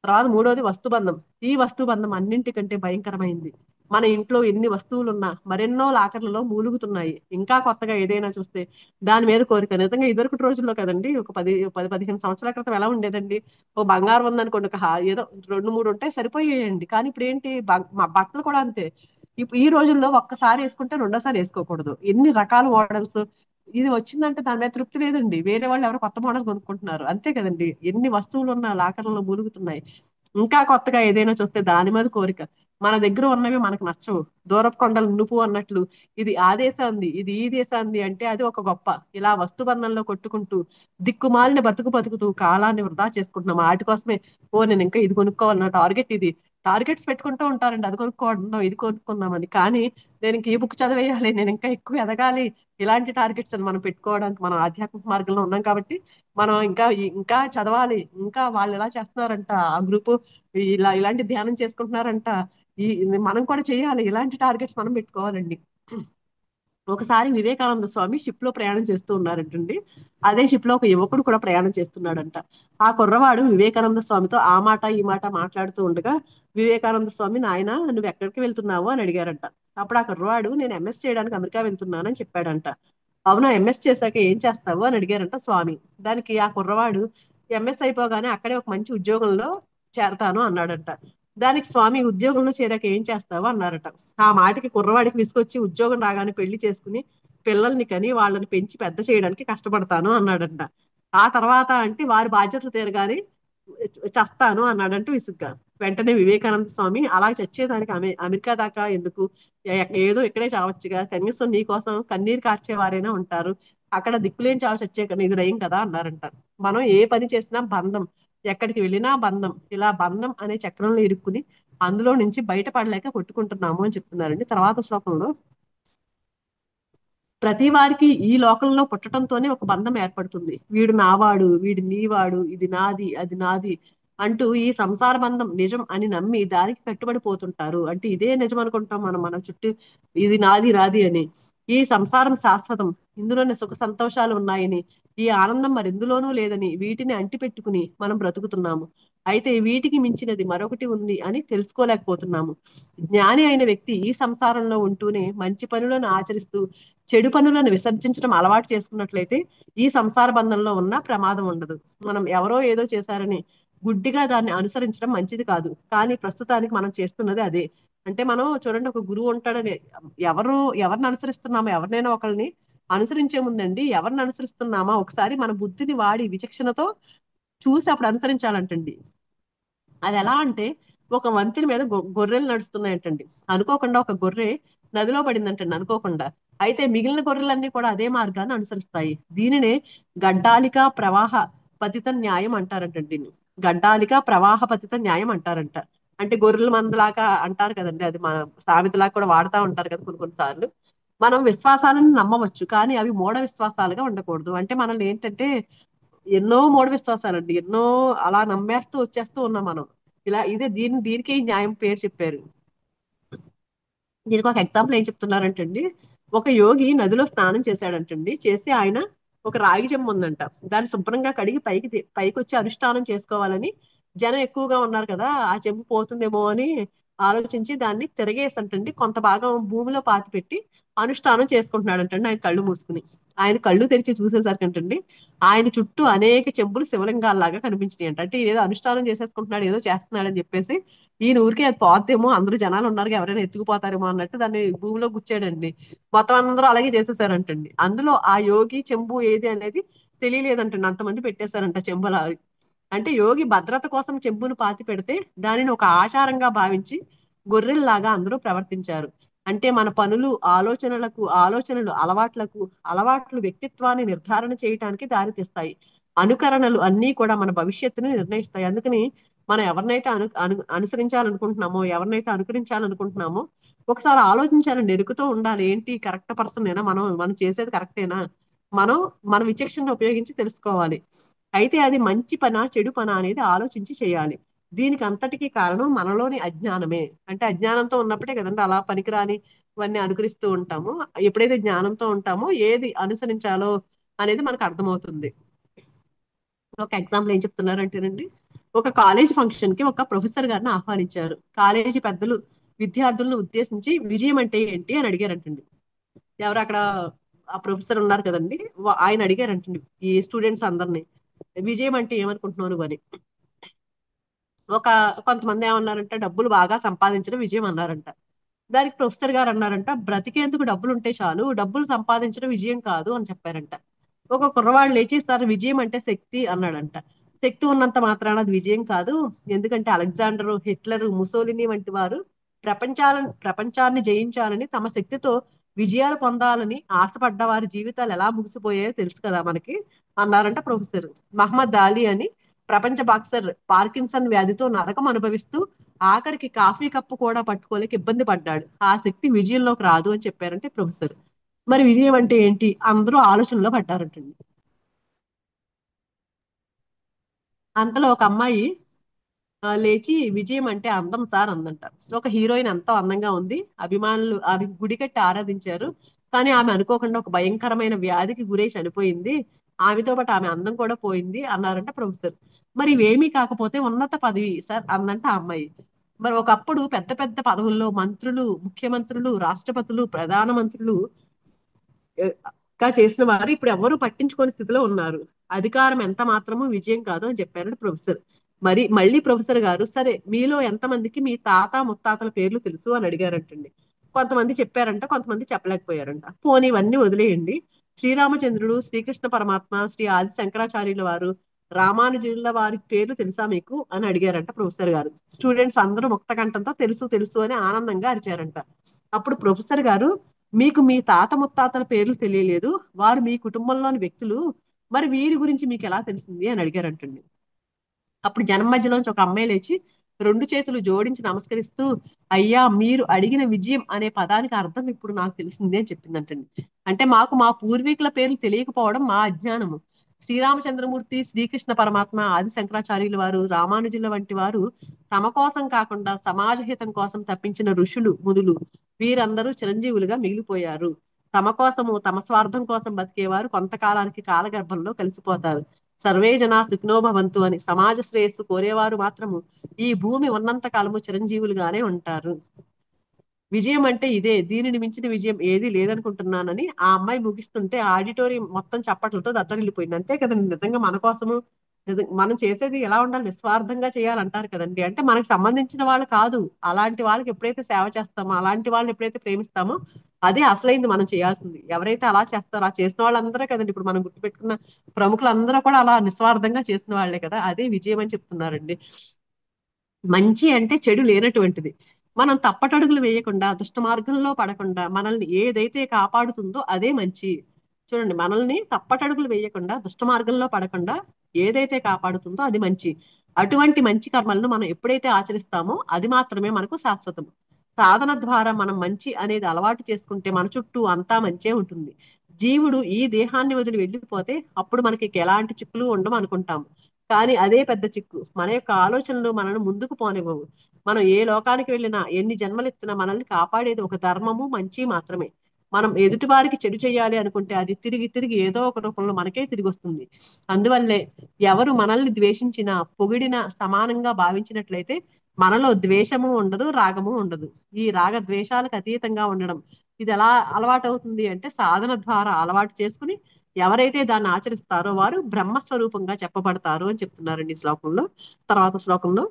తర్వాత మూడోది వస్తుబంధం. ఈ వస్తుబంధం అన్నింటికంటే భయంకరమైంది. మన ఇంట్లో ఎన్ని వస్తువులున్నా మరెన్నో లాకర్లలో మూలుగుతున్నాయి. ఇంకా కొత్తగా ఏదైనా చూస్తే దాని మీద కోరిక. నిజంగా ఇదివరకటి రోజుల్లో కదండి, ఒక 15 సంవత్సరాల క్రితం ఎలా ఉండేదండి? ఓ బంగారం ఉందనుకోండి, ఏదో రెండు మూడు ఉంటే సరిపోయేయండి. కానీ ఇప్పుడు ఏంటి, మా బట్టలు కూడా అంతే. ఇప్పుడు ఈ రోజుల్లో ఒక్కసారి వేసుకుంటే రెండోసారి వేసుకోకూడదు. ఎన్ని రకాల మోడల్స్! ఇది వచ్చిందంటే దాని మీద తృప్తి లేదండి. వేరే వాళ్ళు ఎవరో కొత్త మోడల్ కొనుక్కుంటున్నారు. అంతే కదండి. ఎన్ని వస్తువులు ఉన్న లాకర్లలో మూలుగుతున్నాయి. ఇంకా కొత్తగా ఏదైనా చూస్తే దాని మీద కోరిక. మన దగ్గర ఉన్నవి మనకు నచ్చవు. దూరపు కొండలు నునుపు అన్నట్లు ఇది ఆ దేశాంది, ఇది ఈ దేశాంది అంటే అది ఒక గొప్ప. ఇలా వస్తుబంధంలో కొట్టుకుంటూ దిక్కుమాలిన బతుకుతూ కాలాన్ని వృధా చేసుకుంటున్నాం. వాటి కోసమే ఓ నేను ఇంకా ఇది కొనుక్కోవాలన్న టార్గెట్ ఇది. టార్గెట్స్ పెట్టుకుంటూ ఉంటారండి. అది కొనుక్కోవడం, ఇది కొనుక్కుందామని. కానీ నేను ఇంక ఈ బుక్ చదివేయాలి, నేను ఇంకా ఎక్కువ ఎదగాలి, ఇలాంటి టార్గెట్స్ మనం పెట్టుకోవడానికి మనం ఆధ్యాత్మిక మార్గంలో ఉన్నాం కాబట్టి మనం ఇంకా చదవాలి. ఇంకా వాళ్ళు ఎలా చేస్తున్నారంట, ఆ గ్రూపు ఇలాంటి ధ్యానం చేసుకుంటున్నారంట, ఈ మనం కూడా చేయాలి. ఇలాంటి టార్గెట్స్ మనం పెట్టుకోవాలండి. ఒకసారి వివేకానంద స్వామి షిప్ లో ప్రయాణం చేస్తూ ఉన్నారంటండి. అదే షిప్ లో ఒక యువకుడు కూడా ప్రయాణం చేస్తున్నాడంట. ఆ కుర్రవాడు వివేకానంద స్వామితో ఆ మాట ఈ మాట మాట్లాడుతూ ఉండగా వివేకానంద స్వామి, నాయన నువ్వు ఎక్కడికి వెళ్తున్నావు అని అడిగారంట. అప్పుడు ఆ కుర్రవాడు, నేను ఎంఎస్ చేయడానికి అమెరికా వెళ్తున్నానని చెప్పాడంట. అవునా, ఎంఎస్ చేశాక ఏం చేస్తావు అని అడిగారంట స్వామి. దానికి ఆ కుర్రవాడు, ఎంఎస్ అయిపోగానే అక్కడే ఒక మంచి ఉద్యోగంలో చేరతాను అన్నాడంట. దానికి స్వామి, ఉద్యోగంలో చేరాక ఏం చేస్తావు అన్నారట. ఆ మాటకి కుర్రవాడికి విసుకొచ్చి, ఉద్యోగం రాగానే పెళ్లి చేసుకుని పిల్లల్ని కని వాళ్ళని పెంచి పెద్ద చేయడానికి కష్టపడతాను అన్నాడంట. ఆ తర్వాత అంటే వారి బాధ్యతలు తీరగానే చస్తాను అన్నాడంటే విసుగ్గా. వెంటనే వివేకానంద స్వామి, అలా చచ్చేదానికి అమెరికా దాకా ఎందుకు, ఏదో ఇక్కడే చావచ్చుగా, కనీసం నీ కోసం కన్నీరు కార్చేవారైనా ఉంటారు, అక్కడ దిక్కులేని చావు చచ్చే కన్నా ఇది నయం కదా అన్నారంట. మనం ఏ పని చేసినా బంధం, ఎక్కడికి వెళ్ళినా బంధం. ఇలా బంధం అనే చక్రంలో ఇరుక్కుని అందులో నుంచి బయటపడలేక కొట్టుకుంటున్నాము అని చెప్తున్నారండి. తర్వాత శ్లోకంలో, ప్రతి వారికి ఈ లోకంలో పుట్టడంతోనే ఒక బంధం ఏర్పడుతుంది. వీడు నావాడు, వీడు నీవాడు, ఇది నాది అది నాది అంటూ ఈ సంసార బంధం నిజం అని నమ్మి దానికి కట్టుబడి పోతుంటారు. అంటే ఇదే నిజం అనుకుంటాం మనం, మన చుట్టూ ఇది నాది నాది అని. ఈ సంసారం శాశ్వతం, ఇందులోనే సుఖ సంతోషాలు ఉన్నాయని, ఈ ఆనందం మరెందులోనూ లేదని వీటిని అంటిపెట్టుకుని మనం బ్రతుకుతున్నాము. అయితే వీటికి మించినది మరొకటి ఉంది అని తెలుసుకోలేకపోతున్నాము. జ్ఞాని అయిన వ్యక్తి ఈ సంసారంలో ఉంటూనే మంచి పనులను ఆచరిస్తూ చెడు పనులను విసర్జించడం అలవాటు చేసుకున్నట్లయితే ఈ సంసార బంధంలో ఉన్న ప్రమాదం ఉండదు. మనం ఎవరో ఏదో చేశారని గుడ్డిగా దాన్ని అనుసరించడం మంచిది కాదు. కానీ ప్రస్తుతానికి మనం చేస్తున్నది అదే. అంటే మనం చూడండి, ఒక గురువు ఉంటాడని ఎవరు ఎవరిని అనుసరిస్తున్నామో, ఎవరినైనా ఒకరిని అనుసరించే ముందండి ఎవరిని అనుసరిస్తున్నామా ఒకసారి మన బుద్ధిని వాడి విచక్షణతో చూసి అప్పుడు అనుసరించాలంటండి. అది ఎలా అంటే, ఒక వంతెన మీద గొర్రెలు నడుస్తున్నాయంటండి. అనుకోకుండా ఒక గొర్రె నదిలో పడిందంటండి, అనుకోకుండా. అయితే మిగిలిన గొర్రెలన్నీ కూడా అదే మార్గాన్ని అనుసరిస్తాయి. దీనినే గడ్డాలిక ప్రవాహ పతిత న్యాయం అంటారంటండి. దీన్ని గడ్డాలిక ప్రవాహ పతిత న్యాయం అంటారంట. అంటే గొర్రెల మందలాగా అంటారు కదండి, అది మన సామెతలాగా కూడా వాడుతూ ఉంటారు కదా కొన్ని కొన్నిసార్లు. మనం విశ్వాసాలను నమ్మవచ్చు, కానీ అవి మూఢ విశ్వాసాలుగా ఉండకూడదు. అంటే మనల్ని ఏంటంటే ఎన్నో మూఢ విశ్వాసాలండి, ఎన్నో అలా నమ్మేస్తూ వచ్చేస్తూ ఉన్నాం మనం. ఇలా దీనికి ఈ న్యాయం పేరు చెప్పారు. దీనికి ఒక ఎగ్జాంపుల్ ఏం చెప్తున్నారంటండి, ఒక యోగి నదిలో స్నానం చేశాడంటండి. చేసి ఆయన ఒక రాగి చెంబు ఉందంట, దాన్ని శుభ్రంగా కడిగి పైకి వచ్చి అనుష్ఠానం చేసుకోవాలని జనం ఎక్కువగా ఉన్నారు కదా, ఆ చెంబు పోతుందేమో అని ఆలోచించి దాన్ని తిరగేసంటండి కొంత భాగం భూమిలో పాతి పెట్టి అనుష్ఠానం చేసుకుంటున్నాడంటండి ఆయన కళ్ళు మూసుకుని. ఆయన కళ్ళు తెరిచి చూసేసరికంటండి ఆయన చుట్టూ అనేక చెంబులు శివలింగాల్లాగా కనిపించినాయి అంట. అంటే ఏదో అనుష్ఠానం చేసేసుకుంటున్నాడు, ఏదో చేస్తున్నాడు అని చెప్పేసి, ఈయన ఊరికే అది పోద్దేమో, అందరూ జనాలు ఉన్నారు ఎవరైనా ఎత్తుకుపోతారేమో అన్నట్టు దాన్ని భూమిలో గుచ్చాడండి. మొత్తం అందరూ అలాగే చేసేసారంటండి. అందులో ఆ యోగి చెంబు ఏది అనేది తెలియలేదంటండి, అంతమంది పెట్టేశారంట చెంబుల. అంటే యోగి భద్రత కోసం చెంబును పాతి పెడితే దానిని ఒక ఆచారంగా భావించి గొర్రెల్లాగా అందరూ ప్రవర్తించారు. అంటే మన పనులు, ఆలోచనలు, అలవాట్లు వ్యక్తిత్వాన్ని నిర్ధారణ చేయటానికి దారితీస్తాయి. అనుకరణలు అన్నీ కూడా మన భవిష్యత్తును నిర్ణయిస్తాయి. అందుకని మనం ఎవరినైతే అనుసరించాలనుకుంటున్నామో, ఎవరినైతే అనుకరించాలనుకుంటున్నామో ఒకసారి ఆలోచించాలండి. ఎరుకుతో ఉండాలి. ఏంటి కరెక్ట్ పర్సన్ ఏనా, మనం చేసేది కరెక్టేనా, మనం మన విచక్షణ ఉపయోగించి తెలుసుకోవాలి. అయితే అది మంచి పనా చెడు పనా అనేది ఆలోచించి చేయాలి. దీనికి అంతటికీ కారణం మనలోని అజ్ఞానమే. అంటే అజ్ఞానంతో ఉన్నప్పుడే కదండి అలా పనికిరాని ఇవన్నీ అనుకరిస్తూ ఉంటాము. ఎప్పుడైతే జ్ఞానంతో ఉంటామో ఏది అనుసరించాలో అనేది మనకు అర్థమవుతుంది. ఒక ఎగ్జాంపుల్ ఏం చెప్తున్నారంటేనండి, ఒక కాలేజ్ ఫంక్షన్ కి ఒక ప్రొఫెసర్ గారిని ఆహ్వానించారు. కాలేజీ పెద్దలు విద్యార్థులను ఉద్దేశించి విజయం అంటే ఏంటి అని అడిగారంటండి. ఎవరు అక్కడ ఆ ప్రొఫెసర్ ఉన్నారు కదండి, ఆయన అడిగారంటండి ఈ స్టూడెంట్స్ అందరినీ, విజయం అంటే ఏమనుకుంటున్నారు అని. ఒక కొంతమంది ఏమన్నారంట, డబ్బులు బాగా సంపాదించడం విజయం అన్నారంట. దానికి ప్రొఫెసర్ గారు అన్నారంట, బ్రతికేందుకు డబ్బులు ఉంటే చాలు, డబ్బులు సంపాదించడం విజయం కాదు అని చెప్పారంట. ఒక కుర్రవాడు లేచి, సార్ విజయం అంటే శక్తి అన్నాడంట. శక్తి ఉన్నంత మాత్రాన అది విజయం కాదు. ఎందుకంటే అలెగ్జాండర్, హిట్లర్, ముసోలిని వంటి వారు ప్రపంచాన్ని జయించాలని తమ శక్తితో విజయాలు పొందాలని ఆశపడ్డ వారి జీవితాలు ఎలా ముగిసిపోయాయో తెలుసు కదా మనకి అన్నారంట ప్రొఫెసర్. మహమ్మద్ అలీ అని ప్రపంచ బాక్సర్ పార్కిన్సన్ వ్యాధితో నరకం అనుభవిస్తూ ఆఖరికి కాఫీ కప్పు కూడా పట్టుకోలేక ఇబ్బంది పడ్డాడు. ఆ శక్తి విజయంలోకి రాదు అని చెప్పారంటే ప్రొఫెసర్. మరి విజయం అంటే ఏంటి, అందరూ ఆలోచనలో పడ్డారంటండి. అంతలో ఒక అమ్మాయి లేచి, విజయం అంటే అందం సార్ అందంట. ఒక హీరోయిన్ ఎంతో అందంగా ఉంది, అభిమానులు ఆమె గుడి కట్టి ఆరాధించారు. కానీ ఆమె అనుకోకుండా ఒక భయంకరమైన వ్యాధికి గురై చనిపోయింది. ఆమెతో పాటు ఆమె అందం కూడా పోయింది అన్నారంట ప్రొఫెసర్. మరి ఇవేమీ కాకపోతే ఉన్నత పదవి సార్ అందంట ఆ అమ్మాయి. మరి ఒకప్పుడు పెద్ద పెద్ద పదవుల్లో మంత్రులు, ముఖ్యమంత్రులు, రాష్ట్రపతులు, ప్రధానమంత్రులు గా చేసిన వారు ఇప్పుడు ఎవరు పట్టించుకోని స్థితిలో ఉన్నారు. అధికారం ఎంత మాత్రము విజయం కాదు అని చెప్పారు ప్రొఫెసర్. మరి మళ్ళీ ప్రొఫెసర్ గారు, సరే మీలో ఎంతమందికి మీ తాత ముత్తాతల పేర్లు తెలుసు అని అడిగారంటండి. కొంతమంది చెప్పారంట, కొంతమంది చెప్పలేకపోయారంట. పోనీ ఇవన్నీ వదిలేయండి. శ్రీరామచంద్రుడు, శ్రీకృష్ణ పరమాత్మ, శ్రీ ఆది శంకరాచార్యుల వారు, రామానుజుల వారి పేర్లు తెలుసా మీకు అని అడిగారంట ప్రొఫెసర్ గారు. స్టూడెంట్స్ అందరూ ముక్త కంఠంతో తెలుసు తెలుసు అని ఆనందంగా అరిచారంట. అప్పుడు ప్రొఫెసర్ గారు, మీకు మీ తాత ముత్తాతల పేర్లు తెలియలేదు, వారు మీ కుటుంబంలోని వ్యక్తులు, మరి వీరి గురించి మీకు ఎలా తెలిసింది అని అడిగారంటండి. అప్పుడు జనం మధ్యలోంచి ఒక అమ్మాయి లేచి రెండు చేతులు జోడించి నమస్కరిస్తూ, అయ్యా మీరు అడిగిన విజయం అనే పదానికి అర్థం ఇప్పుడు నాకు తెలిసింది అని చెప్పిందంటండి. అంటే మాకు మా పూర్వీకుల పేర్లు తెలియకపోవడం మా అజ్ఞానము. శ్రీరామచంద్రమూర్తి, శ్రీకృష్ణ పరమాత్మ, ఆది శంకరాచార్యుల వారు, రామానుజుల వంటి వారు తమ కోసం కాకుండా సమాజ హితం కోసం తప్పించిన ఋషులు, మునులు, వీరందరూ చిరంజీవులుగా మిగిలిపోయారు. తమ కోసము, తమ స్వార్థం కోసం బతికేవారు కొంతకాలానికి కాలగర్భంలో కలిసిపోతారు. సర్వే జనా సుఖినో భవంతు అని సమాజ శ్రేయస్సు కోరేవారు మాత్రము ఈ భూమి ఉన్నంత కాలము చిరంజీవులుగానే ఉంటారు. విజయం అంటే ఇదే, దీనిని మించిన విజయం ఏది లేదనుకుంటున్నానని ఆ అమ్మాయి ముగిస్తుంటే ఆడిటోరియం మొత్తం చప్పట్లతో దత్తరిల్లిపోయింది. అంతే కదండి, నిజంగా మన కోసము మనం చేసేది ఎలా ఉండాలి, నిస్వార్థంగా చేయాలంటారు కదండి. అంటే మనకు సంబంధించిన వాళ్ళు కాదు, అలాంటి వాళ్ళకి ఎప్పుడైతే సేవ చేస్తామో, అలాంటి వాళ్ళని ఎప్పుడైతే ప్రేమిస్తామో అదే అసలైంది మనం చేయాల్సింది. ఎవరైతే అలా చేస్తారో, ఆ చేసిన వాళ్ళందరూ కదండి ఇప్పుడు మనం గుర్తుపెట్టుకున్న ప్రముఖులందరూ కూడా అలా నిస్వార్థంగా చేసిన వాళ్ళే కదా, అదే విజయం అని చెప్తున్నారండి. మంచి అంటే చెడు లేనటువంటిది. మనం తప్పటడుగులు వేయకుండా, దుష్ట మార్గంలో పడకుండా మనల్ని ఏదైతే కాపాడుతుందో అదే మంచి. చూడండి, మనల్ని తప్పటడుగులు వేయకుండా, దుష్ట మార్గంలో పడకుండా ఏదైతే కాపాడుతుందో అది మంచి. అటువంటి మంచి కర్మలను మనం ఎప్పుడైతే ఆచరిస్తామో అది మాత్రమే మనకు శాశ్వతం. సాధన ద్వారా మనం మంచి అనేది అలవాటు చేసుకుంటే మన చుట్టూ అంతా మంచే ఉంటుంది. జీవుడు ఈ దేహాన్ని వదిలి వెళ్ళిపోతే అప్పుడు మనకి ఎలాంటి చిక్కులు ఉండవు అనుకుంటాము. కానీ అదే పెద్ద చిక్కు. మన యొక్క ఆలోచనలు మనల్ని ముందుకు పోనివ్వవు. మనం ఏ లోకానికి వెళ్ళినా, ఎన్ని జన్మలెత్తినా మనల్ని కాపాడేది ఒక ధర్మము, మంచి మాత్రమే. మనం ఎదుటి వారికి చెడు చేయాలి అనుకుంటే అది తిరిగి తిరిగి ఏదో ఒక రూపంలో మనకే తిరిగి వస్తుంది. అందువల్లే ఎవరు మనల్ని ద్వేషించినా, పొగిడినా సమానంగా భావించినట్లయితే మనలో ద్వేషము ఉండదు, రాగము ఉండదు. ఈ రాగ ద్వేషాలకు అతీతంగా ఉండడం, ఇది ఎలా అలవాటు అవుతుంది అంటే సాధన ద్వారా అలవాటు చేసుకుని ఎవరైతే దాన్ని ఆచరిస్తారో వారు బ్రహ్మస్వరూపంగా చెప్పబడతారు అని చెప్తున్నారండి ఈ శ్లోకంలో. తర్వాత శ్లోకంలో,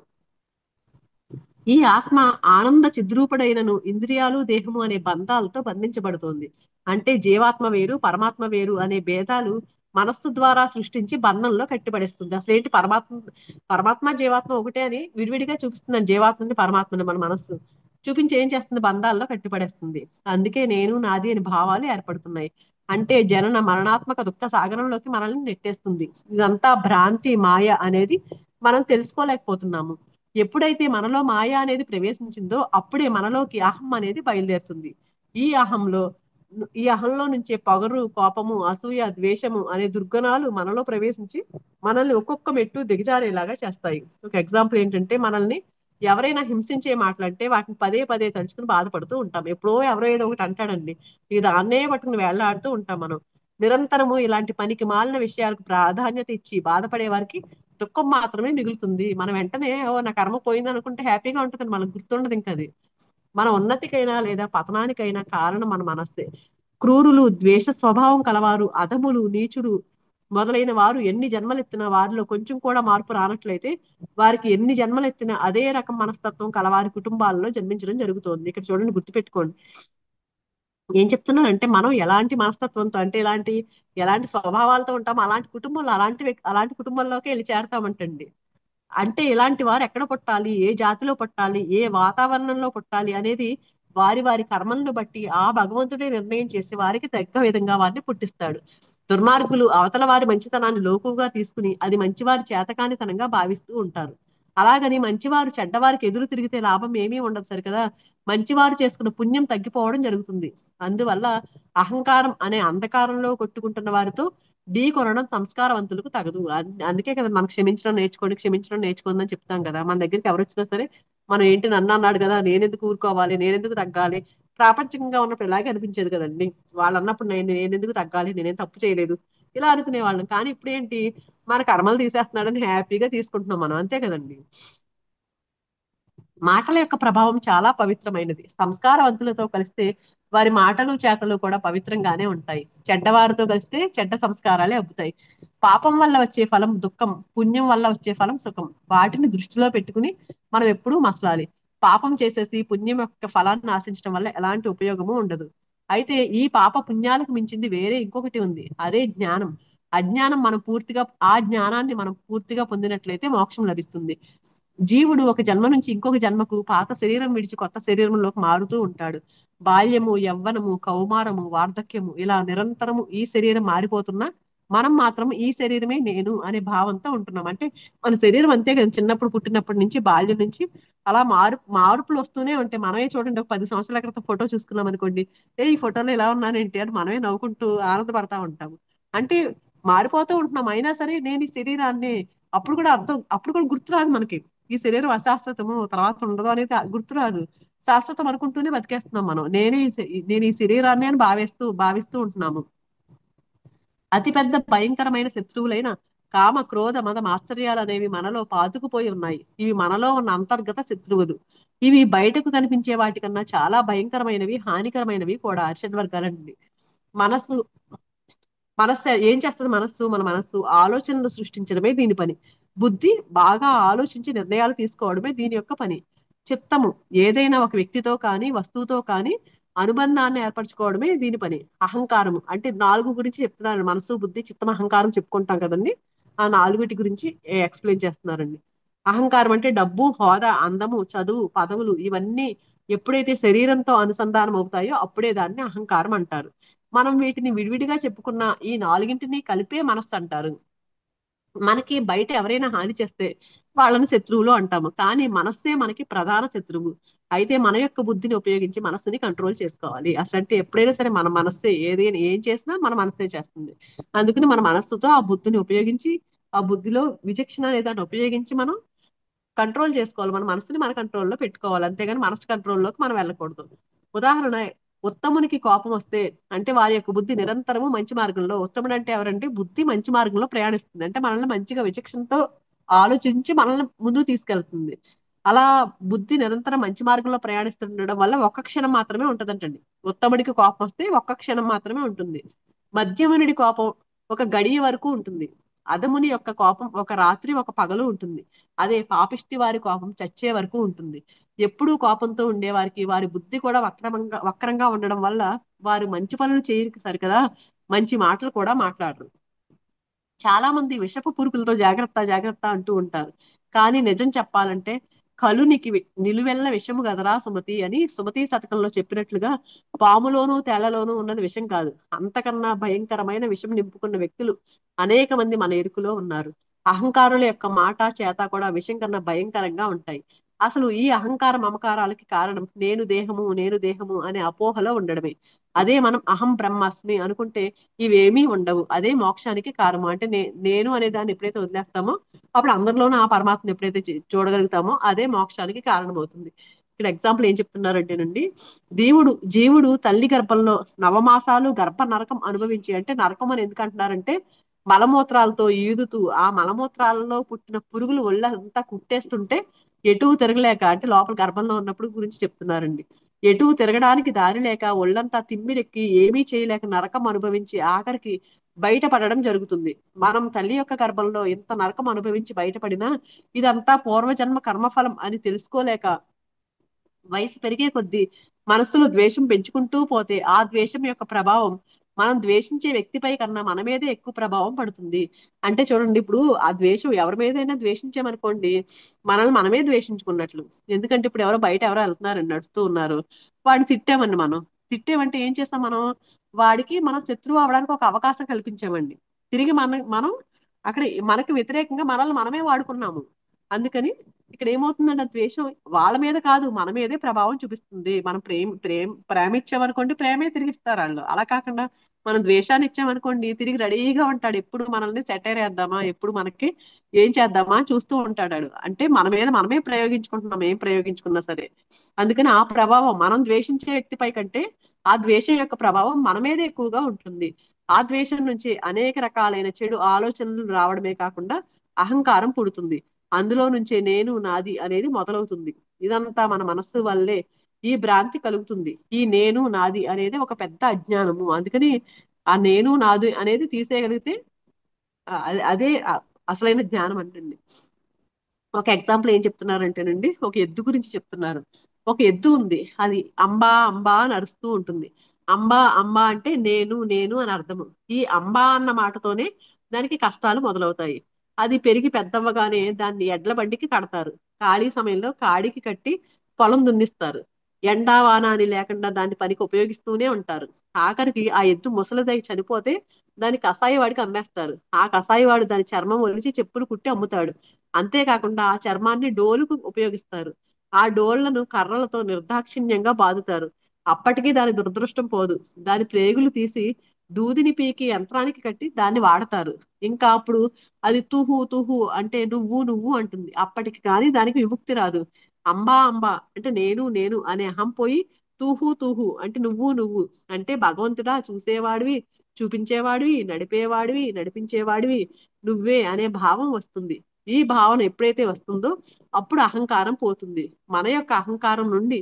ఈ ఆత్మ ఆనంద చిద్రూపుడైనను ఇంద్రియాలు, దేహము అనే బంధాలతో బంధించబడుతోంది. అంటే జీవాత్మ వేరు, పరమాత్మ వేరు అనే భేదాలు మనస్సు ద్వారా సృష్టించి బంధంలో కట్టిపడేస్తుంది. అసలు ఏంటి, పరమాత్మ జీవాత్మ ఒకటే అని విడివిడిగా చూపిస్తుందండి జీవాత్మని, పరమాత్మని మన మనస్సు. చూపించి ఏం చేస్తుంది, బంధాల్లో కట్టిపడేస్తుంది. అందుకే నేను నాది అని భావాలు ఏర్పడుతున్నాయి. అంటే జనన మరణాత్మక దుఃఖ సాగరంలోకి మనల్ని నెట్టేస్తుంది. ఇదంతా భ్రాంతి మాయ అనేది మనం తెలుసుకోలేకపోతున్నాము. ఎప్పుడైతే మనలో మాయ అనేది ప్రవేశించిందో అప్పుడే మనలోకి అహం అనేది బయలుదేరుతుంది. ఈ అహంలో ఈ అహంలో నుంచే పొగరు, కోపము, అసూయ, ద్వేషము అనే దుర్గుణాలు మనలో ప్రవేశించి మనల్ని ఒక్కొక్క మెట్టు దిగజారేలాగా చేస్తాయి. ఒక ఎగ్జాంపుల్ ఏంటంటే, మనల్ని ఎవరైనా హింసించే మాటలంటే వాటిని పదే పదే తలుచుకుని బాధపడుతూ ఉంటాం. ఎప్పుడో ఎవరో ఏదో ఒకటి అంటాడండి, ఇది దాన్నే పట్టుకుని వేళ్లాడుతూ ఉంటాం మనం. నిరంతరము ఇలాంటి పనికి మాలిన విషయాలకు ప్రాధాన్యత ఇచ్చి బాధపడే వారికి దుఃఖం మాత్రమే మిగులుతుంది. మనం వెంటనే ఓ నా కర్మ పోయింది అనుకుంటే హ్యాపీగా ఉంటుంది, మనకు గుర్తుండదు ఇంకా అది. మన ఉన్నతికైనా లేదా పతనానికైనా కారణం మన మనస్సే. క్రూరులు, ద్వేష స్వభావం కలవారు, అధములు, నీచులు మొదలైన వారు ఎన్ని జన్మలెత్తినా వారిలో కొంచెం కూడా మార్పు రానట్లయితే వారికి ఎన్ని జన్మలెత్తినా అదే రకం మనస్తత్వం కలవారి కుటుంబాలలో జన్మించడం జరుగుతోంది. ఇక్కడ చూడండి, గుర్తుపెట్టుకోండి. ఏం చెప్తున్నానంటే, మనం ఎలాంటి మనస్తత్వంతో అంటే ఎలాంటి స్వభావాలతో ఉంటామో అలాంటి కుటుంబంలో అలాంటి కుటుంబంలోకి వెళ్ళి చేరతామంటండి. అంటే ఇలాంటి వారు ఎక్కడ పుట్టాలి, ఏ జాతిలో పుట్టాలి, ఏ వాతావరణంలో పుట్టాలి అనేది వారి వారి కర్మలను బట్టి ఆ భగవంతుడే నిర్ణయం చేసి వారికి తగ్గ విధంగా వారిని పుట్టిస్తాడు. దుర్మార్గులు అవతల వారి మంచితనాన్ని లోకుగా తీసుకుని అది మంచివారి చేతకానితనంగా భావిస్తూ ఉంటారు. అలాగని మంచివారు చెడ్డవారికి ఎదురు తిరిగితే లాభం ఏమీ ఉండదు సరి కదా. మంచివారు చేసుకున్న పుణ్యం తగ్గిపోవడం జరుగుతుంది. అందువల్ల అహంకారం అనే అంధకారంలో కొట్టుకుంటున్న వారితో ఢీ కొనడం సంస్కారవంతులకు తగదు. అందుకే కదా మనం క్షమించడం నేర్చుకోండి, క్షమించడం నేర్చుకోండి అని చెప్తాం కదా. మన దగ్గరికి ఎవరు వచ్చినా సరే మనం ఏంటి, నన్ను అన్నాడు కదా, నేనెందుకు ఊరుకోవాలి, నేనెందుకు తగ్గాలి. ప్రాపంచికంగా ఉన్నప్పుడు ఇలాగే అనిపించేది కదండి. వాళ్ళు అన్నప్పుడు నేనెందుకు తగ్గాలి, నేనేం తప్పు చేయలేదు, ఇలా అనుకునే వాళ్ళం. కానీ ఇప్పుడు ఏంటి, మన కర్మలు తీసేస్తున్నాడని హ్యాపీగా తీసుకుంటున్నాం మనం, అంతే కదండి. మాటల యొక్క ప్రభావం చాలా పవిత్రమైనది. సంస్కారవంతులతో కలిస్తే వారి మాటలు చేతలు కూడా పవిత్రంగానే ఉంటాయి. చెడ్డవారితో కలిస్తే చెడ్డ సంస్కారాలే అబ్బుతాయి. పాపం వల్ల వచ్చే ఫలం దుఃఖం, పుణ్యం వల్ల వచ్చే ఫలం సుఖం. వాటిని దృష్టిలో పెట్టుకుని మనం ఎప్పుడూ మసలాలి. పాపం చేసేసి పుణ్యం యొక్క ఫలాన్ని ఆశించడం వల్ల ఎలాంటి ఉపయోగము ఉండదు. అయితే ఈ పాప పుణ్యాలకు మించింది వేరే ఇంకొకటి ఉంది, అదే జ్ఞానం. అజ్ఞానం మనం పూర్తిగా ఆ జ్ఞానాన్ని మనం పూర్తిగా పొందినట్లయితే మోక్షం లభిస్తుంది. జీవుడు ఒక జన్మ నుంచి ఇంకొక జన్మకు పాత శరీరం విడిచి కొత్త శరీరంలోకి మారుతూ ఉంటాడు. బాల్యము, యవ్వనము, కౌమారము, వార్ధక్యము ఇలా నిరంతరము ఈ శరీరం మారిపోతున్నా మనం మాత్రం ఈ శరీరమే నేను అనే భావంతో ఉంటున్నాం. అంటే మన శరీరం అంతే కదా, చిన్నప్పుడు పుట్టినప్పటి నుంచి బాల్యం నుంచి అలా మార్పులు వస్తూనే ఉంటాయి. మనమే చూడండి, ఒక 10 సంవత్సరాల క్రితం ఫోటో చూసుకున్నాం అనుకోండి, ఈ ఫోటోలో ఇలా ఉన్నానేంటి అని మనమే నవ్వుకుంటూ ఆనందపడతా ఉంటాము. అంటే మారిపోతూ ఉంటున్నాం. అయినా సరే నేను ఈ శరీరాన్ని అప్పుడు కూడా గుర్తురాదు మనకి. ఈ శరీరం అశాశ్వతము, తర్వాత ఉండదు అనేది గుర్తురాదు. శాశ్వతం అనుకుంటూనే బతికేస్తున్నాం మనం. నేను ఈ శరీరాన్ని అని భావిస్తూ ఉంటున్నాము. అతిపెద్ద భయంకరమైన శత్రువులైన కామ, క్రోధ, మద, మాత్సర్యాలు అనేవి మనలో పాతుకుపోయి ఉన్నాయి. ఇవి మనలో ఉన్న అంతర్గత శత్రువులు. ఇవి బయటకు కనిపించే వాటికన్నా చాలా భయంకరమైనవి, హానికరమైనవి కూడా. అరిషడ్ వర్గాలండి. మనసు మనస్సు ఏం చేస్తుంది, మన మనస్సు ఆలోచనలు సృష్టించడమే దీని పని. బుద్ధి బాగా ఆలోచించి నిర్ణయాలు తీసుకోవడమే దీని యొక్క పని. చిత్తము ఏదైనా ఒక వ్యక్తితో కానీ వస్తువుతో కానీ అనుబంధాన్ని ఏర్పరచుకోవడమే దీని పని. అహంకారము అంటే నాలుగు గురించి చెప్తున్నారు, మనసు, బుద్ధి, చిత్తం, అహంకారం చెప్పుకుంటాం కదండి. ఆ నాలుగిటి గురించి ఎక్స్ప్లెయిన్ చేస్తున్నారండి. అహంకారం అంటే డబ్బు, హోదా, అందము, చదువు, పదవులు ఇవన్నీ ఎప్పుడైతే శరీరంతో అనుసంధానం అవుతాయో అప్పుడే దాన్ని అహంకారం అంటారు. మనం వీటిని విడివిడిగా చెప్పుకున్న ఈ నాలుగింటిని కలిపే మనస్సు అంటారు. మనకి బయట ఎవరైనా హాని చేస్తే వాళ్ళని శత్రువులు అంటాము, కానీ మనస్సే మనకి ప్రధాన శత్రువు. అయితే మన యొక్క బుద్ధిని ఉపయోగించి మనస్సుని కంట్రోల్ చేసుకోవాలి. అసలు అంటే ఎప్పుడైనా సరే మన మనస్సే ఏదైనా ఏం చేసినా మన మనస్సే చేస్తుంది. అందుకని మన మనస్సుతో ఆ బుద్ధిని ఉపయోగించి, ఆ బుద్ధిలో విచక్షణ అనే దాన్ని ఉపయోగించి మనం కంట్రోల్ చేసుకోవాలి. మన మనసుని మన కంట్రోల్లో పెట్టుకోవాలి, అంతేగాని మనసు కంట్రోల్లోకి మనం వెళ్ళకూడదు. ఉదాహరణ, ఉత్తమునికి కోపం వస్తే అంటే వారి యొక్క బుద్ధి నిరంతరము మంచి మార్గంలో, ఉత్తముడు అంటే ఎవరంటే బుద్ధి మంచి మార్గంలో ప్రయాణిస్తుంది, అంటే మనల్ని మంచిగా విచక్షణతో ఆలోచించి మనల్ని ముందుకు తీసుకెళ్తుంది. అలా బుద్ధి నిరంతరం మంచి మార్గంలో ప్రయాణిస్తుండడం వల్ల ఒక్క క్షణం మాత్రమే ఉంటదంటండి. ఉత్తముడికి కోపం వస్తే ఒక్క క్షణం మాత్రమే ఉంటుంది. మధ్యమునుడి కోపం ఒక గడియ వరకు ఉంటుంది. అధముని యొక్క కోపం ఒక రాత్రి ఒక పగలు ఉంటుంది. అదే పాపిష్టి వారి కోపం చచ్చే వరకు ఉంటుంది. ఎప్పుడూ కోపంతో ఉండేవారికి వారి బుద్ధి కూడా వక్రంగా ఉండడం వల్ల వారు మంచి పనులు చేయరు సరికదా, మంచి మాటలు కూడా మాట్లాడరు. చాలా మంది విషపు పురుగులతో జాగ్రత్త జాగ్రత్త అంటూ ఉంటారు. కానీ నిజం చెప్పాలంటే కలునికి నిలువెల్ల విషము గదరా సుమతి అని సుమతి శతకంలో చెప్పినట్లుగా పాములోనూ తేళ్లలోనూ ఉన్నది విషం కాదు, అంతకన్నా భయంకరమైన విషం నింపుకున్న వ్యక్తులు అనేక మంది మన ఎరుకులో ఉన్నారు. అహంకారుల యొక్క మాట చేత కూడా విషం కన్నా భయంకరంగా ఉంటాయి. అసలు ఈ అహంకార మమకారాలకి కారణం నేను దేహము అనే అపోహలో ఉండడమే. అదే మనం అహం బ్రహ్మాస్మి అనుకుంటే ఇవేమీ ఉండవు. అదే మోక్షానికి కారణం. అంటే నేను అనే దాన్ని ఎప్పుడైతే వదిలేస్తామో అప్పుడు అందరిలోనూ ఆ పరమాత్మను ఎప్పుడైతే చూడగలుగుతామో అదే మోక్షానికి కారణమవుతుంది. ఇక్కడ ఎగ్జాంపుల్ ఏం చెప్తున్నారంటేనండి, జీవుడు తల్లి గర్భంలో నవమాసాలు గర్భ నరకం అనుభవించి, అంటే నరకం అని ఎందుకు అంటున్నారంటే మలమూత్రాలతో ఈదుతూ ఆ మలమూత్రాలలో పుట్టిన పురుగులు ఒళ్ళంతా కుట్టేస్తుంటే ఎటు తిరగలేక, అంటే లోపల గర్భంలో ఉన్నప్పుడు గురించి చెప్తున్నారండి. ఎటు తిరగడానికి దారి లేక ఒళ్ళంతా తిమ్మిరెక్కి ఏమీ చేయలేక నరకం అనుభవించి ఆఖరికి బయటపడడం జరుగుతుంది. మనం తల్లి యొక్క గర్భంలో ఇంత నరకం అనుభవించి బయటపడినా ఇదంతా పూర్వజన్మ కర్మఫలం అని తెలుసుకోలేక వయసు పెరిగే కొద్దీ మనస్సులో ద్వేషం పెంచుకుంటూ పోతే ఆ ద్వేషం యొక్క ప్రభావం మనం ద్వేషించే వ్యక్తిపై కన్నా మన మీదే ఎక్కువ ప్రభావం పడుతుంది. అంటే చూడండి, ఇప్పుడు ఆ ద్వేషం ఎవరి మీదైనా ద్వేషించామనుకోండి, మనల్ని మనమే ద్వేషించుకున్నట్లు. ఎందుకంటే ఇప్పుడు ఎవరో బయట వెళ్తున్నారండి, నడుస్తూ ఉన్నారు, వాడిని తిట్టామండి మనం. తిట్టామంటే ఏం చేస్తాం మనం? వాడికి మనం శత్రువు అవడానికి ఒక అవకాశం కల్పించామండి. తిరిగి మనం అక్కడ మనకి వ్యతిరేకంగా మనల్ని మనమే వాడుకున్నాము. అందుకని ఇక్కడ ఏమవుతుందంటే ఆ ద్వేషం వాళ్ళ మీద కాదు మన మీదే ప్రభావం చూపిస్తుంది. మనం ప్రేమ ఇచ్చామనుకోండి, ప్రేమే తిరిగి ఇస్తారు వాళ్ళు. అలా కాకుండా మనం ద్వేషాన్ని ఇచ్చామనుకోండి, తిరిగి రెడీగా ఉంటాడు, ఎప్పుడు మనల్ని సెటైర్ వేద్దామా, ఎప్పుడు మనకి ఏం చేద్దామా అని చూస్తూ ఉంటాడు వాడు. అంటే మన మీద మనమే ప్రయోగించుకుంటున్నాం, ఏం ప్రయోగించుకున్నా సరే. అందుకని ఆ ప్రభావం మనం ద్వేషించే వ్యక్తిపై కంటే ఆ ద్వేషం యొక్క ప్రభావం మన మీదే ఎక్కువగా ఉంటుంది. ఆ ద్వేషం నుంచి అనేక రకాలైన చెడు ఆలోచనలు రావడమే కాకుండా అహంకారం పుడుతుంది. అందులో నుంచే నేను నాది అనేది మొదలవుతుంది. ఇదంతా మన మనస్సు వల్లే ఈ భ్రాంతి కలుగుతుంది. ఈ నేను నాది అనేది ఒక పెద్ద అజ్ఞానము. అందుకని ఆ నేను నాది అనేది తీసేయగలిగితే అదే అసలైన జ్ఞానం అంటండి. ఒక ఎగ్జాంపుల్ ఏం చెప్తున్నారంటేనండి, ఒక ఎద్దు గురించి చెప్తున్నారు. ఒక ఎద్దు ఉంది, అది అంబా అంబా అని అరుస్తూ ఉంటుంది. అంబా అంబా అంటే నేను నేను అని అర్థము. ఈ అంబా అన్న మాటతోనే దానికి కష్టాలు మొదలవుతాయి. అది పెరిగి పెద్దవ్వగానే దాన్ని ఎడ్ల బండికి కడతారు. ఖాళీ సమయంలో కాడికి కట్టి పొలం దున్నిస్తారు. ఎండా వాన అని లేకుండా దాన్ని పనికి ఉపయోగిస్తూనే ఉంటారు. ఆఖరికి ఆ ఎద్దు ముసలిదై చనిపోతే దాని కసాయి వాడికి అమ్మేస్తారు. ఆ కసాయి వాడు దాని చర్మం ఒలిచి చెప్పులు కుట్టి అమ్ముతాడు. అంతేకాకుండా ఆ చర్మాన్ని డోలుకు ఉపయోగిస్తారు. ఆ డోళ్లను కర్రలతో నిర్దాక్షిణ్యంగా బాదుతారు. అప్పటికీ దాని దురదృష్టం పోదు. దాని ప్రేగులు తీసి దూదిని పీకి యంత్రానికి కట్టి దాన్ని వాడతారు. ఇంకా అప్పుడు అది తుహు తుహు అంటే నువ్వు నువ్వు అంటుంది. అప్పటికి కానీ దానికి విముక్తి రాదు. అంబా అంబా అంటే నేను నేను అనే అహం పోయి తూహు తూహు అంటే నువ్వు నువ్వు అంటే భగవంతుడా, చూసేవాడివి, చూపించేవాడివి, నడిపేవాడివి, నడిపించేవాడివి నువ్వే అనే భావం వస్తుంది. ఈ భావన ఎప్పుడైతే వస్తుందో అప్పుడు అహంకారం పోతుంది. మన యొక్క అహంకారం నుండి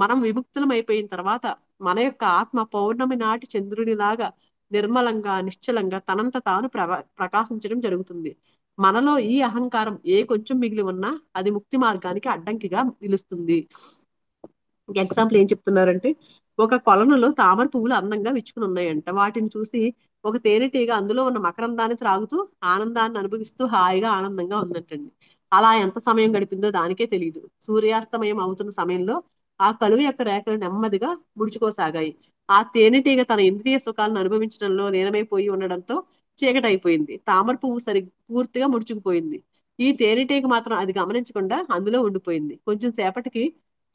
మనం విముక్తులం అయిపోయిన తర్వాత మన యొక్క ఆత్మ పౌర్ణమి నాటి చంద్రునిలాగా నిర్మలంగా నిశ్చలంగా తనంత తాను ప్రకాశించడం జరుగుతుంది. మనలో ఈ అహంకారం ఏ కొంచెం మిగిలి ఉన్నా అది ముక్తి మార్గానికి అడ్డంకిగా నిలుస్తుంది. ఎగ్జాంపుల్ ఏం చెప్తున్నారంటే, ఒక కొలనులో తామర పువ్వులు అందంగా విచ్చుకుని ఉన్నాయంట. వాటిని చూసి ఒక తేనెటీగ అందులో ఉన్న మకరందాన్ని త్రాగుతూ ఆనందాన్ని అనుభవిస్తూ హాయిగా ఆనందంగా ఉందంటండి. అలా ఎంత సమయం గడిపిందో దానికే తెలియదు. సూర్యాస్తమయం అవుతున్న సమయంలో ఆ కలువ యొక్క రేఖలు నెమ్మదిగా ముడుచుకోసాగాయి. ఆ తేనెటీగ తన ఇంద్రియ సుఖాలను అనుభవించడంలో లీనమైపోయి ఉండడంతో చీకటైపోయింది. తామర పువ్వు పూర్తిగా ముడుచుకుపోయింది. ఈ తేనెటీగ మాత్రం అది గమనించకుండా అందులో ఉండిపోయింది. కొంచెం సేపటికి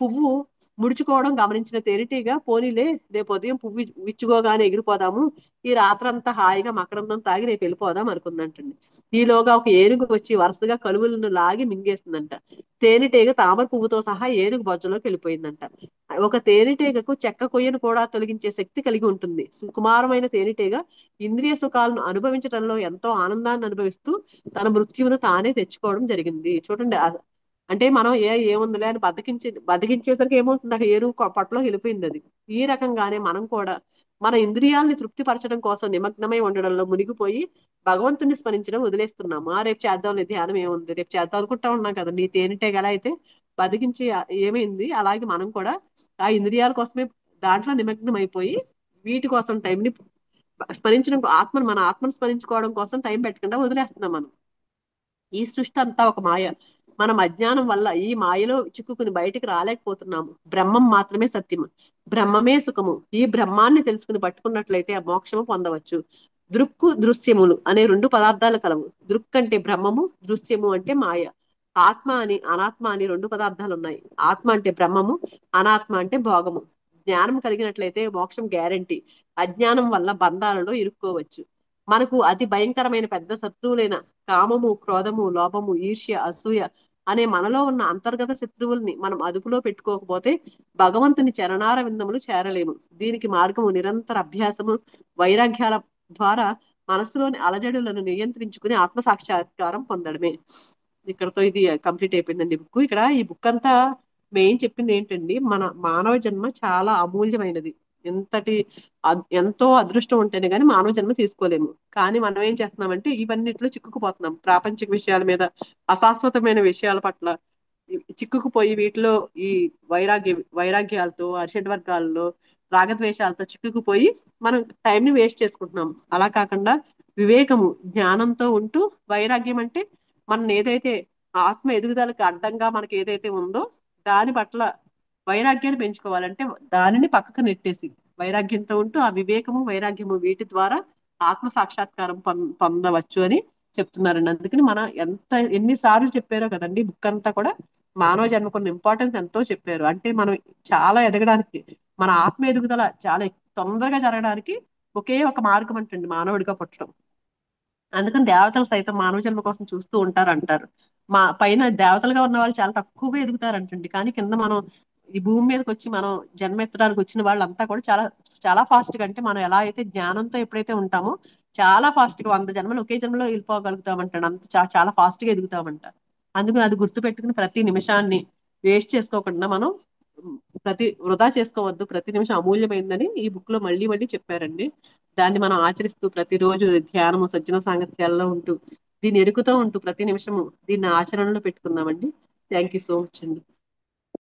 పువ్వు ముడుచుకోవడం గమనించిన తేనెటీగ, పోనీలే, రేపు ఉదయం పువ్వు విచ్చుకోగానే ఎగిరిపోదాము, ఈ రాత్రంతా హాయిగా మకరందం తాగి రేపు వెళ్ళిపోదాం అనుకుందంటండి. ఈలోగా ఒక ఏనుగు వచ్చి వరుసగా కలువలను లాగి మింగేసిందంట. తేనెటీగ తామర పువ్వుతో సహా ఏనుగు బొజ్జలోకి వెళ్ళిపోయిందంట. ఒక తేనెటీగకు చెక్క కొయ్యను కూడా తొలగించే శక్తి కలిగి ఉంటుంది. సుకుమారమైన తేనెటీగ ఇంద్రియ సుఖాలను అనుభవించడంలో ఎంతో ఆనందాన్ని అనుభవిస్తూ తన మృత్యువును తానే తెచ్చుకోవడం జరిగింది. చూడండి, అంటే మనం ఏముందిలే అని బతికించేసరికి ఏమవుతుంది, అక్కడ ఏరు పొట్టలో వెళ్ళిపోయింది అది. ఈ రకంగానే మనం కూడా మన ఇంద్రియాలని తృప్తిపరచడం కోసం నిమగ్నమై ఉండడంలో మునిగిపోయి భగవంతుని స్మరించడం వదిలేస్తున్నాము. రేపు చేద్దాంలే, ధ్యానం ఏముంది, రేపు చేద్దాం అనుకుంటా ఉన్నాం కదా. నీ తేనెటీగ ఎలా అయితే బతికించి ఏమైంది, అలాగే మనం కూడా ఆ ఇంద్రియాల కోసమే దాంట్లో నిమగ్నం అయిపోయి వీటి కోసం టైంని స్మరించడం, మన ఆత్మను స్మరించుకోవడం కోసం టైం పెట్టకుండా వదిలేస్తున్నాం మనం. ఈ సృష్టి అంతా ఒక మాయ. మనం అజ్ఞానం వల్ల ఈ మాయలో చిక్కుకుని బయటికి రాలేకపోతున్నాము. బ్రహ్మం మాత్రమే సత్యము, బ్రహ్మమే సుఖము. ఈ బ్రహ్మాన్ని తెలుసుకుని పట్టుకున్నట్లయితే ఆ మోక్షము పొందవచ్చు. దృక్కు దృశ్యములు అనే రెండు పదార్థాలు కలవు. దృక్ అంటే బ్రహ్మము, దృశ్యము అంటే మాయ. ఆత్మ అని అనాత్మ అని రెండు పదార్థాలు ఉన్నాయి. ఆత్మ అంటే బ్రహ్మము, అనాత్మ అంటే భోగము. జ్ఞానం కలిగినట్లయితే మోక్షం గ్యారంటీ. అజ్ఞానం వల్ల బంధాలలో ఇరుక్కోవచ్చు. మనకు అతి భయంకరమైన పెద్ద శత్రువులైన కామము, క్రోధము, లోభము, ఈర్ష్య, అసూయ అనే మనలో ఉన్న అంతర్గత శత్రువుల్ని మనం అదుపులో పెట్టుకోకపోతే భగవంతుని చరణార విందములు చేరలేము. దీనికి మార్గము నిరంతర అభ్యాసము, వైరాగ్యాల ద్వారా మనసులోని అలజడులను నియంత్రించుకుని ఆత్మ సాక్షాత్కారం పొందడమే. ఇక్కడతో ఇది కంప్లీట్ అయిపోయిందండి బుక్. ఇక్కడ ఈ బుక్ అంతా మెయిన్ చెప్పింది ఏంటండి, మన మానవ జన్మ చాలా అమూల్యమైనది. ఎంతటి ఎంతో అదృష్టం ఉంటేనే కానీ మానవ జన్మ తీసుకోలేము. కానీ మనం ఏం చేస్తున్నామంటే ఇవన్నిట్లో చిక్కుకుపోతున్నాం. ప్రాపంచిక విషయాల మీద, అశాశ్వతమైన విషయాల పట్ల చిక్కుకుపోయి వీటిలో ఈ వైరాగ్యాలతో, అరిషడ్ వర్గాల్లో రాగద్వేషాలతో చిక్కుకుపోయి మనం టైం ని వేస్ట్ చేసుకుంటున్నాం. అలా కాకుండా వివేకము, జ్ఞానంతో ఉంటూ, వైరాగ్యం అంటే మనం ఏదైతే ఆత్మ ఎదుగుదలకు అడ్డంగా మనకి ఏదైతే ఉందో దాని పట్ల వైరాగ్యాన్ని పెంచుకోవాలంటే దానిని పక్కకు నెట్టేసి వైరాగ్యంతో ఉంటూ ఆ వివేకము, వైరాగ్యము వీటి ద్వారా ఆత్మ సాక్షాత్కారం పొందవచ్చు అని చెప్తున్నారండి. అందుకని మనం ఎన్నిసార్లు చెప్పారో కదండి బుక్ అంతా కూడా, మానవ జన్మకున్న ఇంపార్టెన్స్ ఎంతో చెప్పారు. అంటే మనం చాలా ఎదగడానికి, మన ఆత్మ ఎదుగుదల చాలా తొందరగా జరగడానికి ఒకే ఒక మార్గం అంటండి మానవుడిగా పుట్టడం. అందుకని దేవతలు సైతం మానవ జన్మ కోసం చూస్తూ ఉంటారు అంటారు. మా పైన దేవతలుగా ఉన్న వాళ్ళు చాలా తక్కువగా ఎదుగుతారంటండి. కానీ కింద మనం ఈ భూమి మీదకి వచ్చి మనం జన్మెత్తడానికి వచ్చిన వాళ్ళంతా కూడా చాలా చాలా ఫాస్ట్ గా, అంటే మనం ఎలా అయితే జ్ఞానంతో ఎప్పుడైతే ఉంటామో చాలా ఫాస్ట్ గా 100 జన్మలు ఒకే జన్మలో వెళ్ళిపోగలుగుతామంటాడు. అంత చాలా ఫాస్ట్ గా ఎదుగుతామంట. అందుకని అది గుర్తు పెట్టుకుని ప్రతి నిమిషాన్ని వేస్ట్ చేసుకోకుండా మనం ప్రతి వృధా చేసుకోవద్దు. ప్రతి నిమిషం అమూల్యమైందని ఈ బుక్ లో మళ్ళీ మళ్ళీ చెప్పారండి. దాన్ని మనం ఆచరిస్తూ ప్రతిరోజు ధ్యానము, సజ్జన సాంగత్యాల్లో ఉంటూ, దీన్ని ఎరుకుతూ ఉంటూ ప్రతి నిమిషము దీన్ని ఆచరణలో పెట్టుకుందామండి. థ్యాంక్ యూ సో మచ్ అండి.